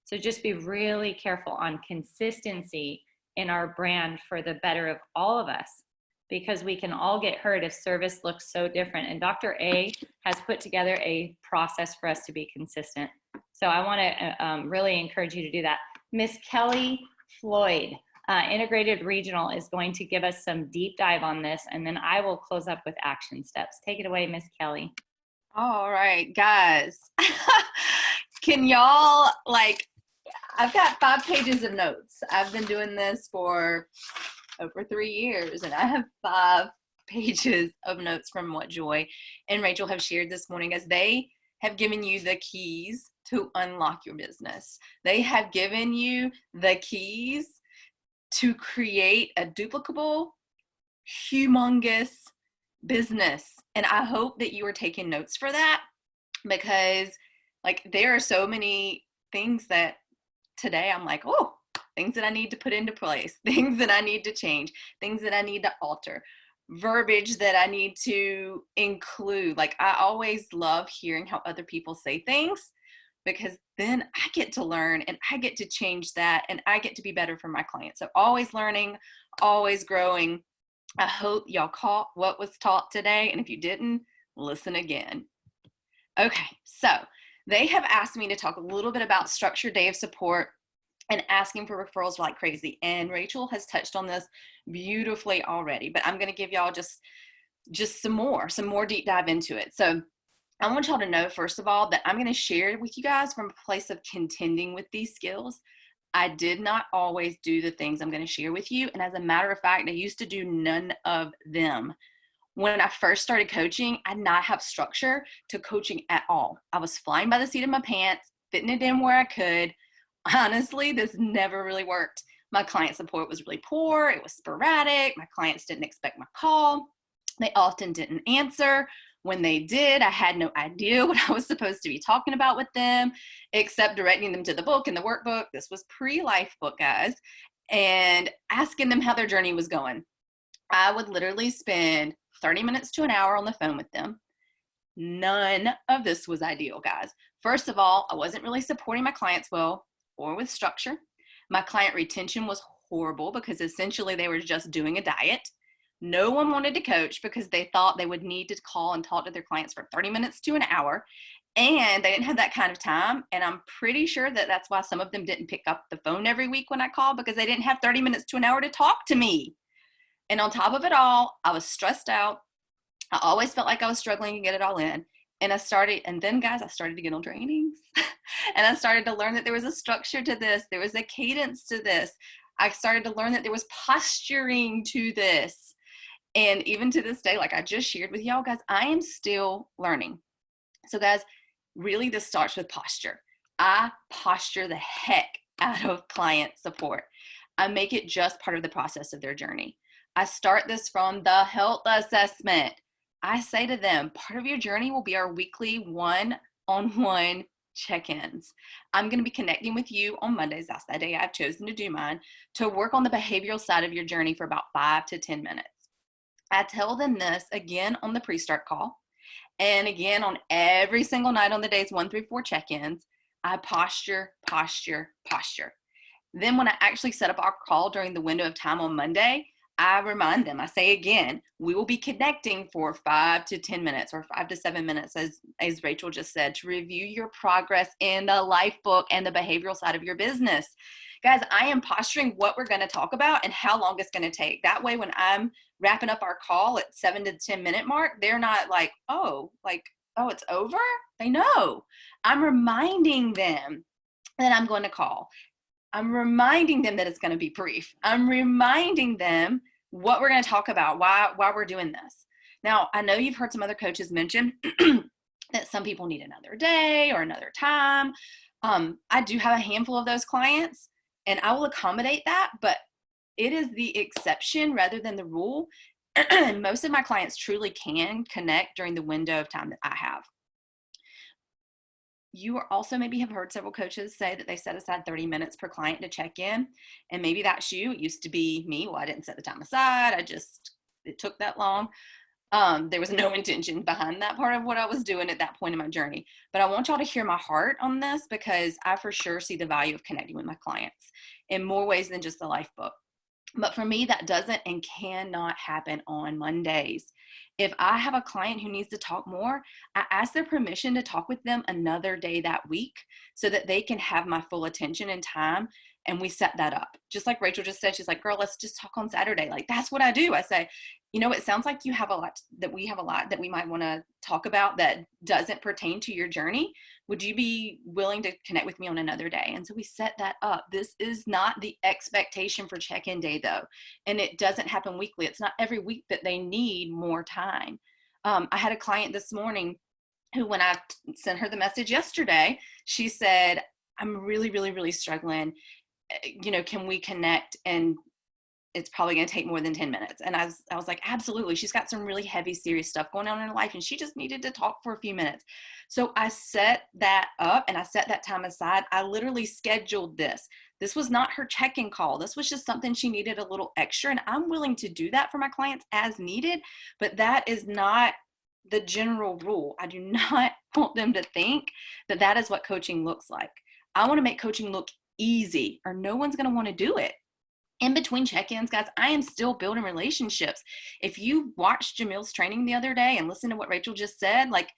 So just be really careful on consistency in our brand for the better of all of us, because we can all get hurt if service looks so different. And Dr. A has put together a process for us to be consistent. So I want to really encourage you to do that. Miss Kelly Floyd, Integrated Regional, is going to give us some deep dive on this, and then I will close up with action steps. Take it away, Miss Kelly. All right, guys. Can y'all, like, I've got 5 pages of notes. I've been doing this for over 3 years, and I have 5 pages of notes from what Joy and Rachel have shared this morning, as they have given you the keys to unlock your business. They have given you the keys to create a duplicable, humongous business. And I hope that you are taking notes for that, because like there are so many things that today I'm like, oh, things that I need to put into place, things that I need to change, things that I need to alter, verbiage that I need to include. Like, I always love hearing how other people say things, because then I get to learn and I get to change that and I get to be better for my clients. So always learning, always growing. I hope y'all caught what was taught today. And if you didn't, listen again. Okay, so they have asked me to talk a little bit about structured day of support and asking for referrals like crazy. And Rachel has touched on this beautifully already, but I'm going to give y'all just some more deep dive into it. So I want y'all to know, first of all, that I'm going to share with you guys from a place of contending with these skills. I did not always do the things I'm going to share with you. And as a matter of fact, I used to do none of them. When I first started coaching, I did not have structure to coaching at all. I was flying by the seat of my pants, fitting it in where I could. Honestly, this never really worked. My client support was really poor. It was sporadic. My clients didn't expect my call. They often didn't answer. When they did, I had no idea what I was supposed to be talking about with them, except directing them to the book and the workbook. This was pre-life book, guys, and asking them how their journey was going. I would literally spend 30 minutes to an hour on the phone with them. None of this was ideal, guys. First of all, I wasn't really supporting my clients well or with structure. My client retention was horrible because essentially they were just doing a diet. No one wanted to coach because they thought they would need to call and talk to their clients for 30 minutes to an hour, and they didn't have that kind of time. And I'm pretty sure that that's why some of them didn't pick up the phone every week when I called, because they didn't have 30 minutes to an hour to talk to me. And on top of it all, I was stressed out. I always felt like I was struggling to get it all in. And then guys, I started to get on trainings and I started to learn that there was a structure to this. There was a cadence to this. I started to learn that there was posturing to this. And even to this day, like I just shared with y'all guys, I am still learning. So guys, really this starts with posture. I posture the heck out of client support. I make it just part of the process of their journey. I start this from the health assessment. I say to them, part of your journey will be our weekly one-on-one check-ins. I'm going to be connecting with you on Mondays. That's the day I've chosen to do mine, to work on the behavioral side of your journey for about 5 to 10 minutes. I tell them this again on the pre-start call, and again on every single night on the days 1 through 4 check-ins. I posture. Then when I actually set up our call during the window of time on Monday, I remind them, I say again, we will be connecting for 5 to 10 minutes or 5 to 7 minutes, as Rachel just said, to review your progress in the life book and the behavioral side of your business. Guys, I am posturing what we're going to talk about and how long it's going to take. That way, when I'm wrapping up our call at 7 to 10 minute mark, they're not like, oh, it's over. They know. I'm reminding them that I'm going to call. I'm reminding them that it's going to be brief. I'm reminding them what we're going to talk about, why we're doing this. Now, I know you've heard some other coaches mention that some people need another day or another time. I do have a handful of those clients, and I will accommodate that, but it is the exception rather than the rule. Most of my clients truly can connect during the window of time that I have. You are also maybe have heard several coaches say that they set aside 30 minutes per client to check in. And maybe that's you. It used to be me. Well, I didn't set the time aside. It took that long. There was no intention behind that part of what I was doing at that point in my journey. But I want y'all to hear my heart on this, because I for sure see the value of connecting with my clients in more ways than just the life book. But for me, that doesn't and cannot happen on Mondays. If I have a client who needs to talk more, I ask their permission to talk with them another day that week so that they can have my full attention and time. And we set that up. Just like Rachel just said, she's like, girl, let's just talk on Saturday. Like, that's what I do. I say, you know, it sounds like you have a lot that we have a lot that we might want to talk about that doesn't pertain to your journey. Would you be willing to connect with me on another day? And so we set that up. This is not the expectation for check-in day though. And it doesn't happen weekly. It's not every week that they need more time. I had a client this morning who, when I sent her the message yesterday, she said, I'm really, really, really struggling. You know, can we connect? And it's probably going to take more than 10 minutes. And I was like, absolutely. She's got some really heavy, serious stuff going on in her life, and she just needed to talk for a few minutes. So I set that up and I set that time aside. I literally scheduled this. This was not her check-in call. This was just something she needed a little extra. And I'm willing to do that for my clients as needed, but that is not the general rule. I do not want them to think that that is what coaching looks like. I want to make coaching look easy, or no one's going to want to do it. In between check-ins, guys, I am still building relationships. If you watched Jamil's training the other day and listened to what Rachel just said, like,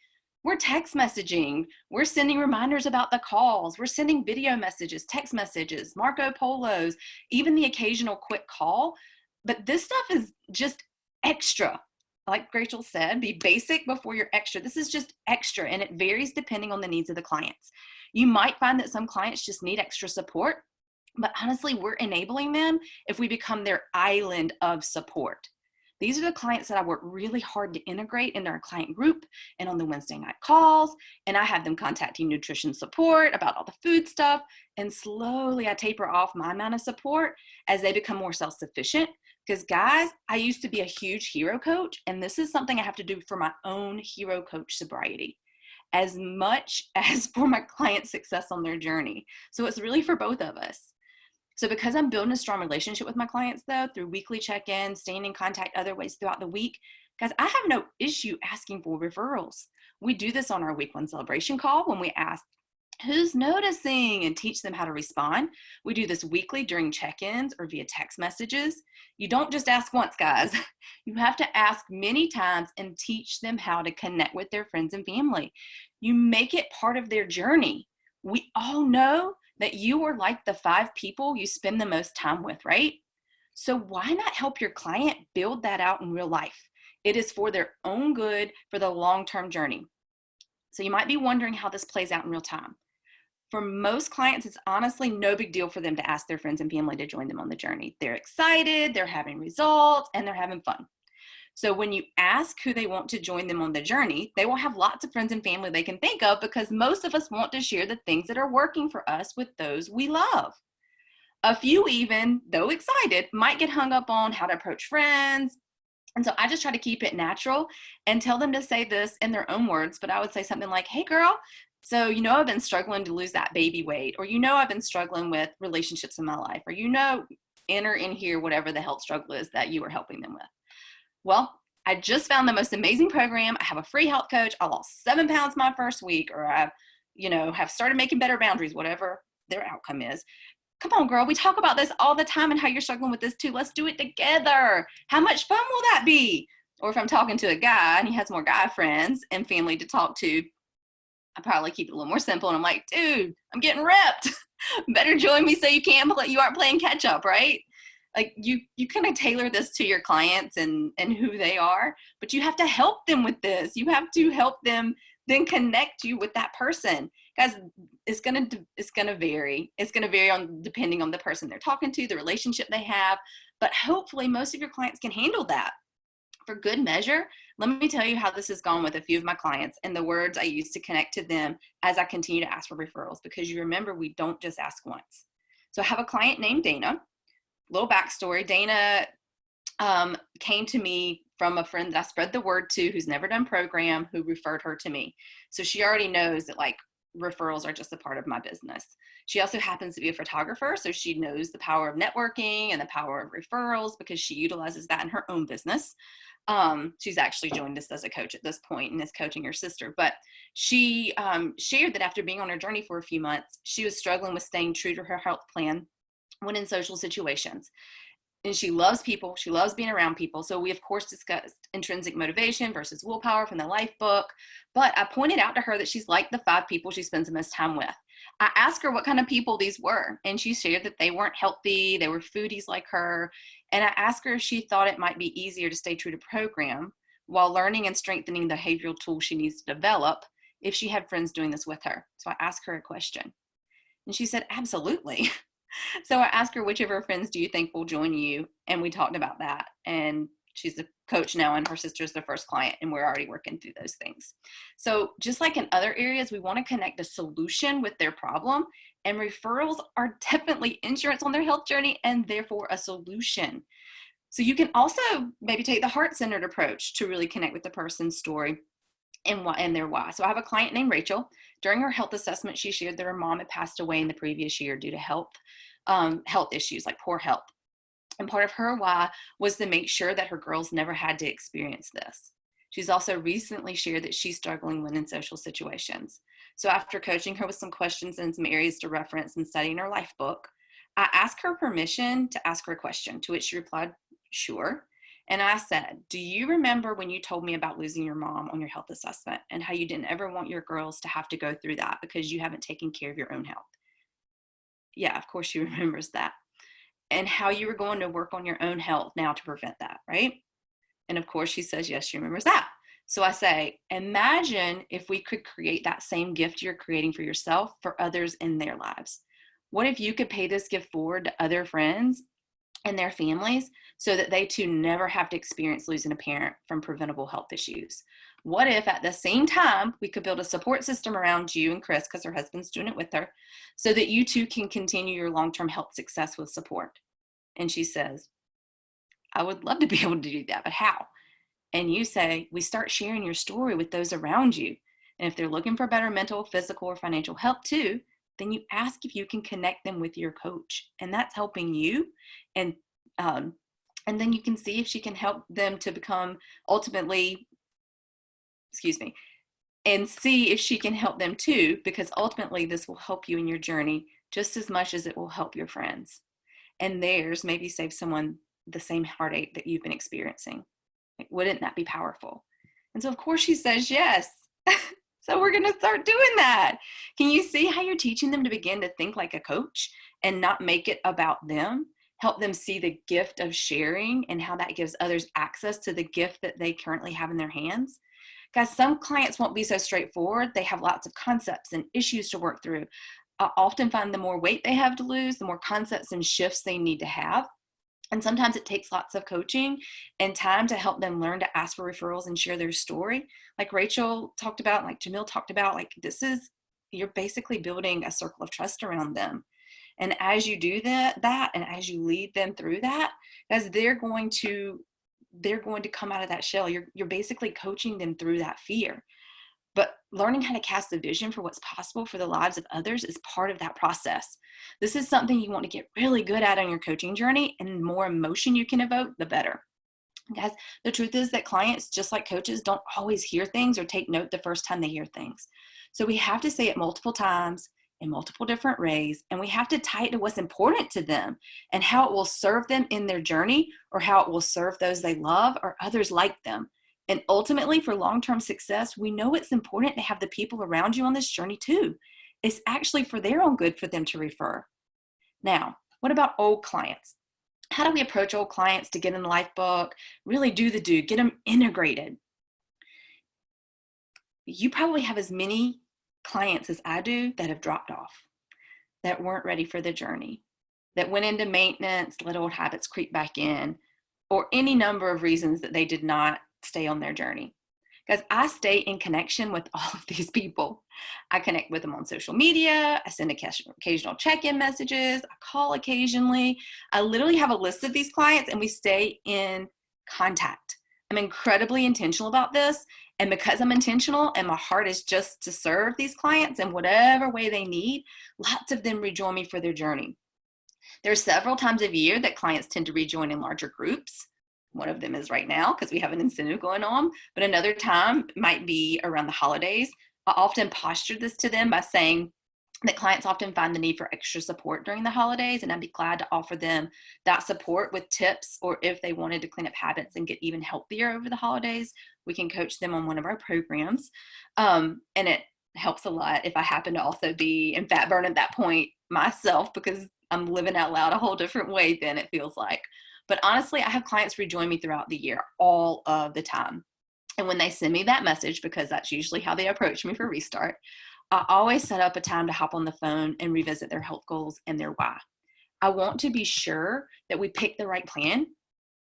we're text messaging, we're sending reminders about the calls, we're sending video messages, text messages, Marco Polos, even the occasional quick call. But this stuff is just extra. Like Rachel said, be basic before you're extra. This is just extra, and it varies depending on the needs of the clients. You might find that some clients just need extra support, but honestly, we're enabling them if we become their island of support. These are the clients that I work really hard to integrate into our client group and on the Wednesday night calls. And I have them contacting nutrition support about all the food stuff. And slowly I taper off my amount of support as they become more self-sufficient. Because guys, I used to be a huge hero coach, and this is something I have to do for my own hero coach sobriety, as much as for my client's success on their journey. So it's really for both of us. So because I'm building a strong relationship with my clients though, through weekly check-ins, staying in contact other ways throughout the week, guys, I have no issue asking for referrals. We do this on our week 1 celebration call when we ask who's noticing and teach them how to respond. We do this weekly during check-ins or via text messages. You don't just ask once, guys. You have to ask many times and teach them how to connect with their friends and family. You make it part of their journey. We all know that you are like the 5 people you spend the most time with, right? So why not help your client build that out in real life? It is for their own good, for the long-term journey. So you might be wondering how this plays out in real time. For most clients, it's honestly no big deal for them to ask their friends and family to join them on the journey. They're excited, they're having results, and they're having fun. So when you ask who they want to join them on the journey, they will have lots of friends and family they can think of, because most of us want to share the things that are working for us with those we love. A few, even though excited, might get hung up on how to approach friends. And so I just try to keep it natural and tell them to say this in their own words. But I would say something like, hey girl, so I've been struggling to lose that baby weight, or I've been struggling with relationships in my life, or enter in here whatever the health struggle is that you are helping them with. Well, I just found the most amazing program. I have a free health coach. I lost 7 pounds my first week, or I, have started making better boundaries, whatever their outcome is. Come on, girl. We talk about this all the time and how you're struggling with this too. Let's do it together. How much fun will that be? Or if I'm talking to a guy and he has more guy friends and family to talk to, I probably keep it a little more simple. And I'm like, dude, I'm getting ripped. Better join me so you aren't playing catch up, right? Like you kind of tailor this to your clients and who they are, but you have to help them with this. You have to help them then connect you with that person. Guys, it's going to vary. It's going to vary depending on the person they're talking to, the relationship they have, but hopefully most of your clients can handle that. For good measure, let me tell you how this has gone with a few of my clients and the words I use to connect to them as I continue to ask for referrals, because you remember, we don't just ask once. So I have a client named Dana. Little backstory: Dana came to me from a friend that I spread the word to, who's never done program, who referred her to me. So she already knows that like referrals are just a part of my business. She also happens to be a photographer, so she knows the power of networking and the power of referrals because she utilizes that in her own business. She's actually joined us as a coach at this point and is coaching her sister. But she shared that after being on her journey for a few months, she was struggling with staying true to her health plan when in social situations. And she loves people. She loves being around people. So we, of course, discussed intrinsic motivation versus willpower from the Life book. But I pointed out to her that she's like the 5 people she spends the most time with. I asked her what kind of people these were, and she shared that they weren't healthy. They were foodies like her. And I asked her if she thought it might be easier to stay true to program while learning and strengthening the behavioral tools she needs to develop if she had friends doing this with her. So I asked her a question, and she said, absolutely. So I asked her, which of her friends do you think will join you? And we talked about that. And she's a coach now, and her sister's the first client, and we're already working through those things. So just like in other areas, we want to connect a solution with their problem, and referrals are definitely insurance on their health journey and therefore a solution. So you can also maybe take the heart-centered approach to really connect with the person's story and why, and their why. So I have a client named Rachel. During her health assessment, she shared that her mom had passed away in the previous year due to health issues like poor health. And part of her why was to make sure that her girls never had to experience this. She's also recently shared that she's struggling when in social situations. So after coaching her with some questions and some areas to reference and studying her Life book, I asked her permission to ask her a question, to which she replied, sure. And I said, do you remember when you told me about losing your mom on your health assessment and how you didn't ever want your girls to have to go through that because you haven't taken care of your own health? Yeah, of course she remembers that. And how you were going to work on your own health now to prevent that, right? And of course she says, yes, she remembers that. So I say, imagine if we could create that same gift you're creating for yourself for others in their lives. What if you could pay this gift forward to other friends and their families so that they too never have to experience losing a parent from preventable health issues? What if at the same time we could build a support system around you and Chris, because her husband's doing it with her, so that you two can continue your long-term health success with support? And she says, I would love to be able to do that, but how? And you say, we start sharing your story with those around you. And if they're looking for better mental, physical, or financial help too, then you ask if you can connect them with your coach. And that's helping you. And then you can see if she can help them to become ultimately, and see if she can help them too, because ultimately this will help you in your journey just as much as it will help your friends. And theirs maybe save someone the same heartache that you've been experiencing. Like, wouldn't that be powerful? And so of course she says yes. So we're going to start doing that. Can you see how you're teaching them to begin to think like a coach and not make it about them? Help them see the gift of sharing and how that gives others access to the gift that they currently have in their hands. Guys, some clients won't be so straightforward. They have lots of concepts and issues to work through. I often find the more weight they have to lose, the more concepts and shifts they need to have. And sometimes it takes lots of coaching and time to help them learn to ask for referrals and share their story. Like Rachel talked about, like Jamil talked about, like you're basically building a circle of trust around them. And as you do that and as you lead them through that, as they're going to come out of that shell, you're basically coaching them through that fear. But learning how to cast a vision for what's possible for the lives of others is part of that process. This is something you want to get really good at on your coaching journey, and the more emotion you can evoke, the better. Guys, the truth is that clients, just like coaches, don't always hear things or take note the first time they hear things. So we have to say it multiple times in multiple different ways, and we have to tie it to what's important to them and how it will serve them in their journey, or how it will serve those they love or others like them. And ultimately, for long-term success, we know it's important to have the people around you on this journey too. It's actually for their own good for them to refer. Now, what about old clients? How do we approach old clients to get in the Life book, really do, get them integrated? You probably have as many clients as I do that have dropped off, that weren't ready for the journey, that went into maintenance, let old habits creep back in, or any number of reasons that they did not stay on their journey. Guys, I stay in connection with all of these people. I connect with them on social media. I send occasional check-in messages. I call occasionally. I literally have a list of these clients and we stay in contact. I'm incredibly intentional about this. And because I'm intentional and my heart is just to serve these clients in whatever way they need, lots of them rejoin me for their journey. There are several times of year that clients tend to rejoin in larger groups. One of them is right now because we have an incentive going on, but another time might be around the holidays. I often posture this to them by saying that clients often find the need for extra support during the holidays, and I'd be glad to offer them that support with tips, or if they wanted to clean up habits and get even healthier over the holidays, we can coach them on one of our programs. And it helps a lot if I happen to also be in fat burn at that point myself, because I'm living out loud a whole different way then, it feels like. But honestly, I have clients rejoin me throughout the year, all of the time. And when they send me that message, because that's usually how they approach me for Restart, I always set up a time to hop on the phone and revisit their health goals and their why. I want to be sure that we pick the right plan,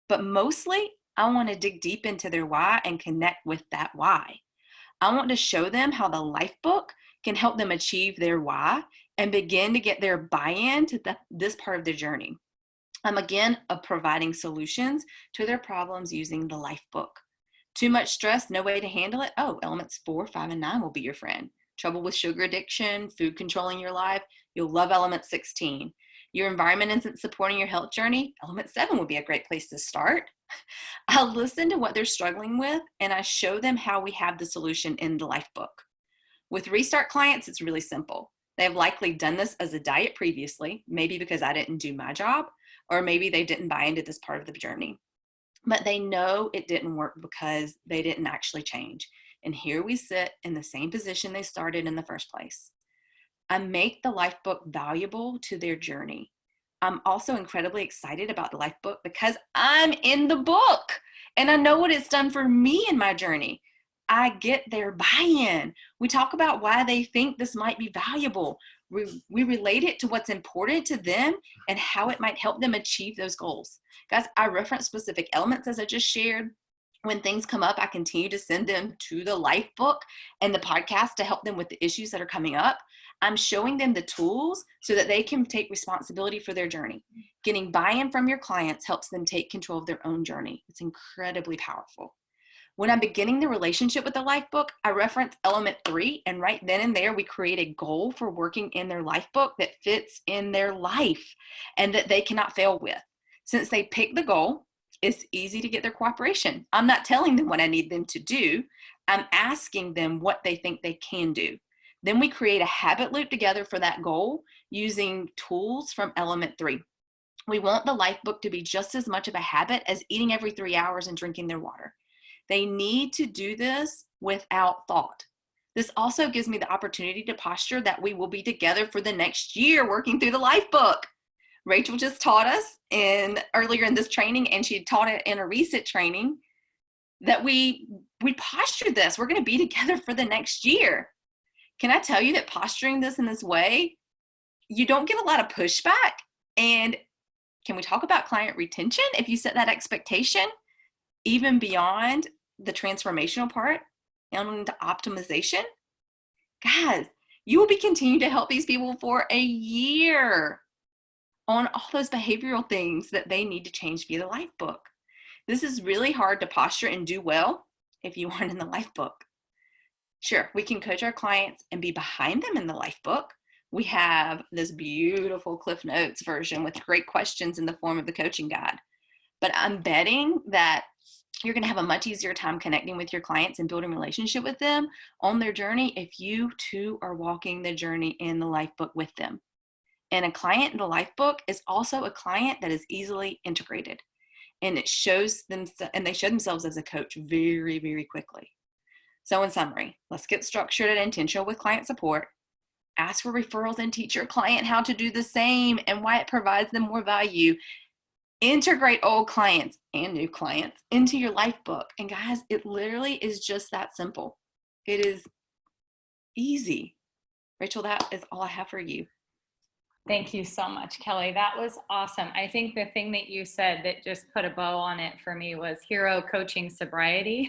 but mostly I want to dig deep into their why and connect with that why. I want to show them how the Life Book can help them achieve their why and begin to get their buy-in to this part of their journey. I'm again providing solutions to their problems using the Life Book. Too much stress, no way to handle it? Oh, elements 4, 5, and 9 will be your friend. Trouble with sugar addiction, food controlling your life? You'll love element 16. Your environment isn't supporting your health journey? Element 7 would be a great place to start. I listen to what they're struggling with and I show them how we have the solution in the Life Book. With Restart clients, it's really simple. They have likely done this as a diet previously, maybe because I didn't do my job, or maybe they didn't buy into this part of the journey. But they know it didn't work because they didn't actually change. And here we sit in the same position they started in the first place. I make the Life Book valuable to their journey. I'm also incredibly excited about the Life Book because I'm in the book and I know what it's done for me in my journey. I get their buy-in. We talk about why they think this might be valuable. We relate it to what's important to them and how it might help them achieve those goals. Guys, I reference specific elements as I just shared. When things come up, I continue to send them to the Life Book and the podcast to help them with the issues that are coming up. I'm showing them the tools so that they can take responsibility for their journey. Getting buy-in from your clients helps them take control of their own journey. It's incredibly powerful. When I'm beginning the relationship with the Life Book, I reference element 3, and right then and there, we create a goal for working in their Life Book that fits in their life and that they cannot fail with. Since they pick the goal, it's easy to get their cooperation. I'm not telling them what I need them to do. I'm asking them what they think they can do. Then we create a habit loop together for that goal using tools from element 3. We want the Life Book to be just as much of a habit as eating every 3 hours and drinking their water. They need to do this without thought. This also gives me the opportunity to posture that we will be together for the next year working through the Life Book. Rachel just taught us earlier in this training, and she taught it in a Reset training, that we postured this. We're going to be together for the next year. Can I tell you that posturing this in this way, you don't get a lot of pushback? And can we talk about client retention if you set that expectation even beyond the transformational part and into optimization? Guys, you will be continuing to help these people for a year on all those behavioral things that they need to change via the Life Book. This is really hard to posture and do well if you aren't in the Life Book. Sure, we can coach our clients and be behind them in the Life Book. We have this beautiful Cliff Notes version with great questions in the form of the coaching guide. But I'm betting that you're going to have a much easier time connecting with your clients and building a relationship with them on their journey if you too are walking the journey in the Life Book with them. And a client in the Life Book is also a client that is easily integrated. And it shows them, and they show themselves as a coach very, very quickly. So in summary, let's get structured and intentional with client support. Ask for referrals and teach your client how to do the same and why it provides them more value. Integrate old clients and new clients into your Life Book. And guys, it literally is just that simple. It is easy. Rachel, that is all I have for you. Thank you so much, Kelly. That was awesome. I think the thing that you said that just put a bow on it for me was hero coaching sobriety,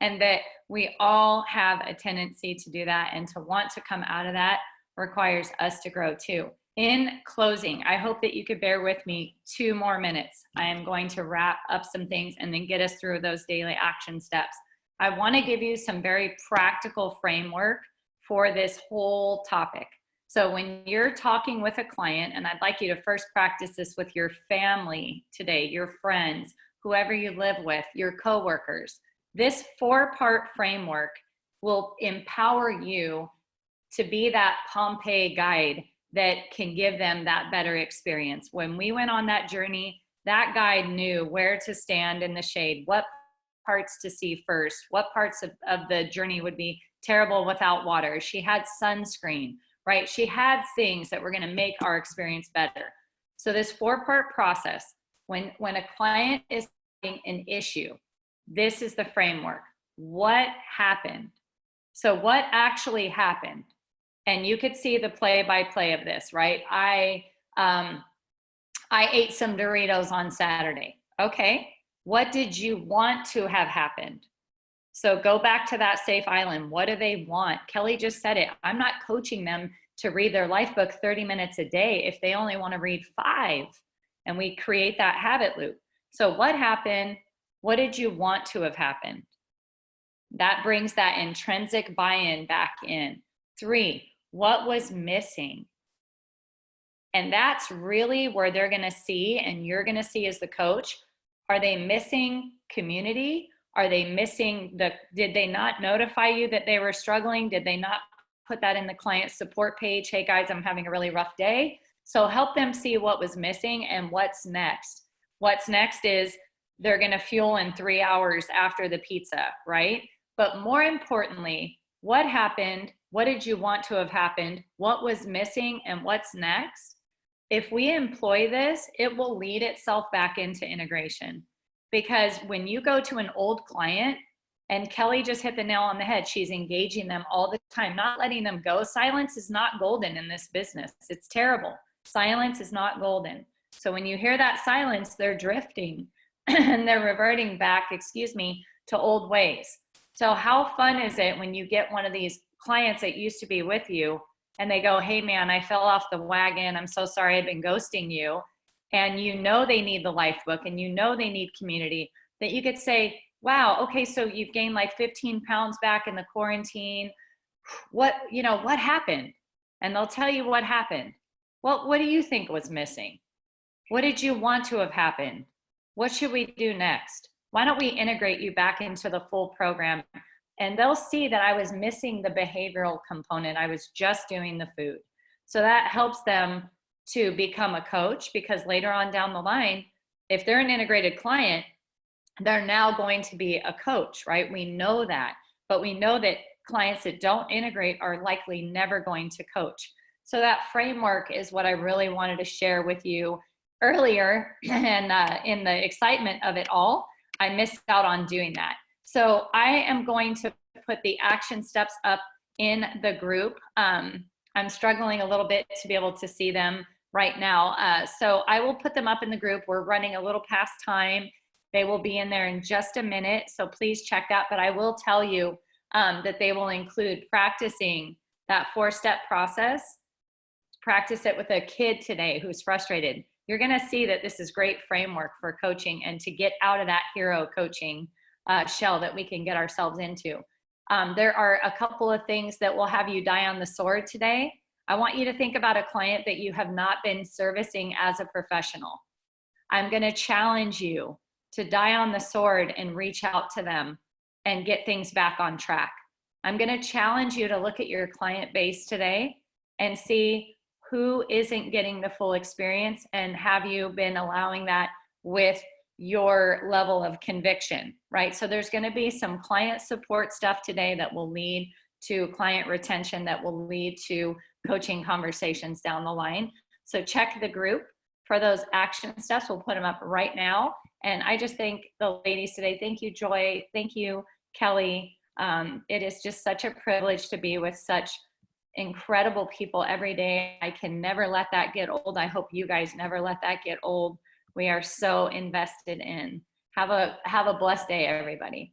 and that we all have a tendency to do that, and to want to come out of that requires us to grow too. In closing, I hope that you could bear with me 2 more minutes. I am going to wrap up some things and then get us through those daily action steps. I want to give you some very practical framework for this whole topic. So when you're talking with a client, and I'd like you to first practice this with your family today, your friends, whoever you live with, your coworkers, this 4-part framework will empower you to be that Pompeii guide that can give them that better experience. When we went on that journey, that guide knew where to stand in the shade, what parts to see first, what parts of the journey would be terrible without water. She had sunscreen, right? She had things that were going to make our experience better. So this 4-part process, when a client is having an issue, this is the framework. What happened? So what actually happened? And you could see the play-by-play of this, right? I ate some Doritos on Saturday. Okay, what did you want to have happened? So go back to that safe island. What do they want? Kelly just said it. I'm not coaching them to read their life book 30 minutes a day if they only want to read 5. And we create that habit loop. So what happened? What did you want to have happened? That brings that intrinsic buy-in back in. 3, what was missing? And that's really where they're going to see, and you're going to see as the coach, are they missing community? Are they missing did they not notify you that they were struggling? Did they not put that in the client support page? Hey guys, I'm having a really rough day. So help them see what was missing and what's next. What's next is they're going to fuel in 3 hours after the pizza, right? But more importantly, what happened? What did you want to have happened? What was missing and what's next? If we employ this, it will lead itself back into integration. Because when you go to an old client, and Kelly just hit the nail on the head, she's engaging them all the time, not letting them go. Silence is not golden in this business. It's terrible. Silence is not golden. So when you hear that silence, they're drifting and they're reverting back, to old ways. So how fun is it when you get one of these clients that used to be with you and they go, hey man, I fell off the wagon. I'm so sorry I've been ghosting you. And you know they need the life book and you know they need community, that you could say, wow, okay, so you've gained like 15 pounds back in the quarantine. What happened? And they'll tell you what happened. Well, what do you think was missing? What did you want to have happened? What should we do next? Why don't we integrate you back into the full program? And they'll see that I was missing the behavioral component. I was just doing the food. So that helps them to become a coach, because later on down the line, if they're an integrated client, they're now going to be a coach, right? We know that, but we know that clients that don't integrate are likely never going to coach. So that framework is what I really wanted to share with you earlier. And in the excitement of it all, I missed out on doing that. So I am going to put the action steps up in the group. I'm struggling a little bit to be able to see them right now. So I will put them up in the group. We're running a little past time. They will be in there in just a minute. So please check that. But I will tell you that they will include practicing that 4-step process. Practice it with a kid today who's frustrated. You're going to see that this is great framework for coaching and to get out of that hero coaching shell that we can get ourselves into. There are a couple of things that will have you die on the sword today. I want you to think about a client that you have not been servicing as a professional. I'm going to challenge you to die on the sword and reach out to them and get things back on track. I'm going to challenge you to look at your client base today and see who isn't getting the full experience, and have you been allowing that with your level of conviction, right? So there's going to be some client support stuff today that will lead to client retention, that will lead to coaching conversations down the line. So check the group for those action steps. We'll put them up right now. And I just thank the ladies today. Thank you, Joy. Thank you, Kelly. It is just such a privilege to be with such incredible people every day. I can never let that get old. I hope you guys never let that get old. We are so invested in. Have a blessed day, everybody.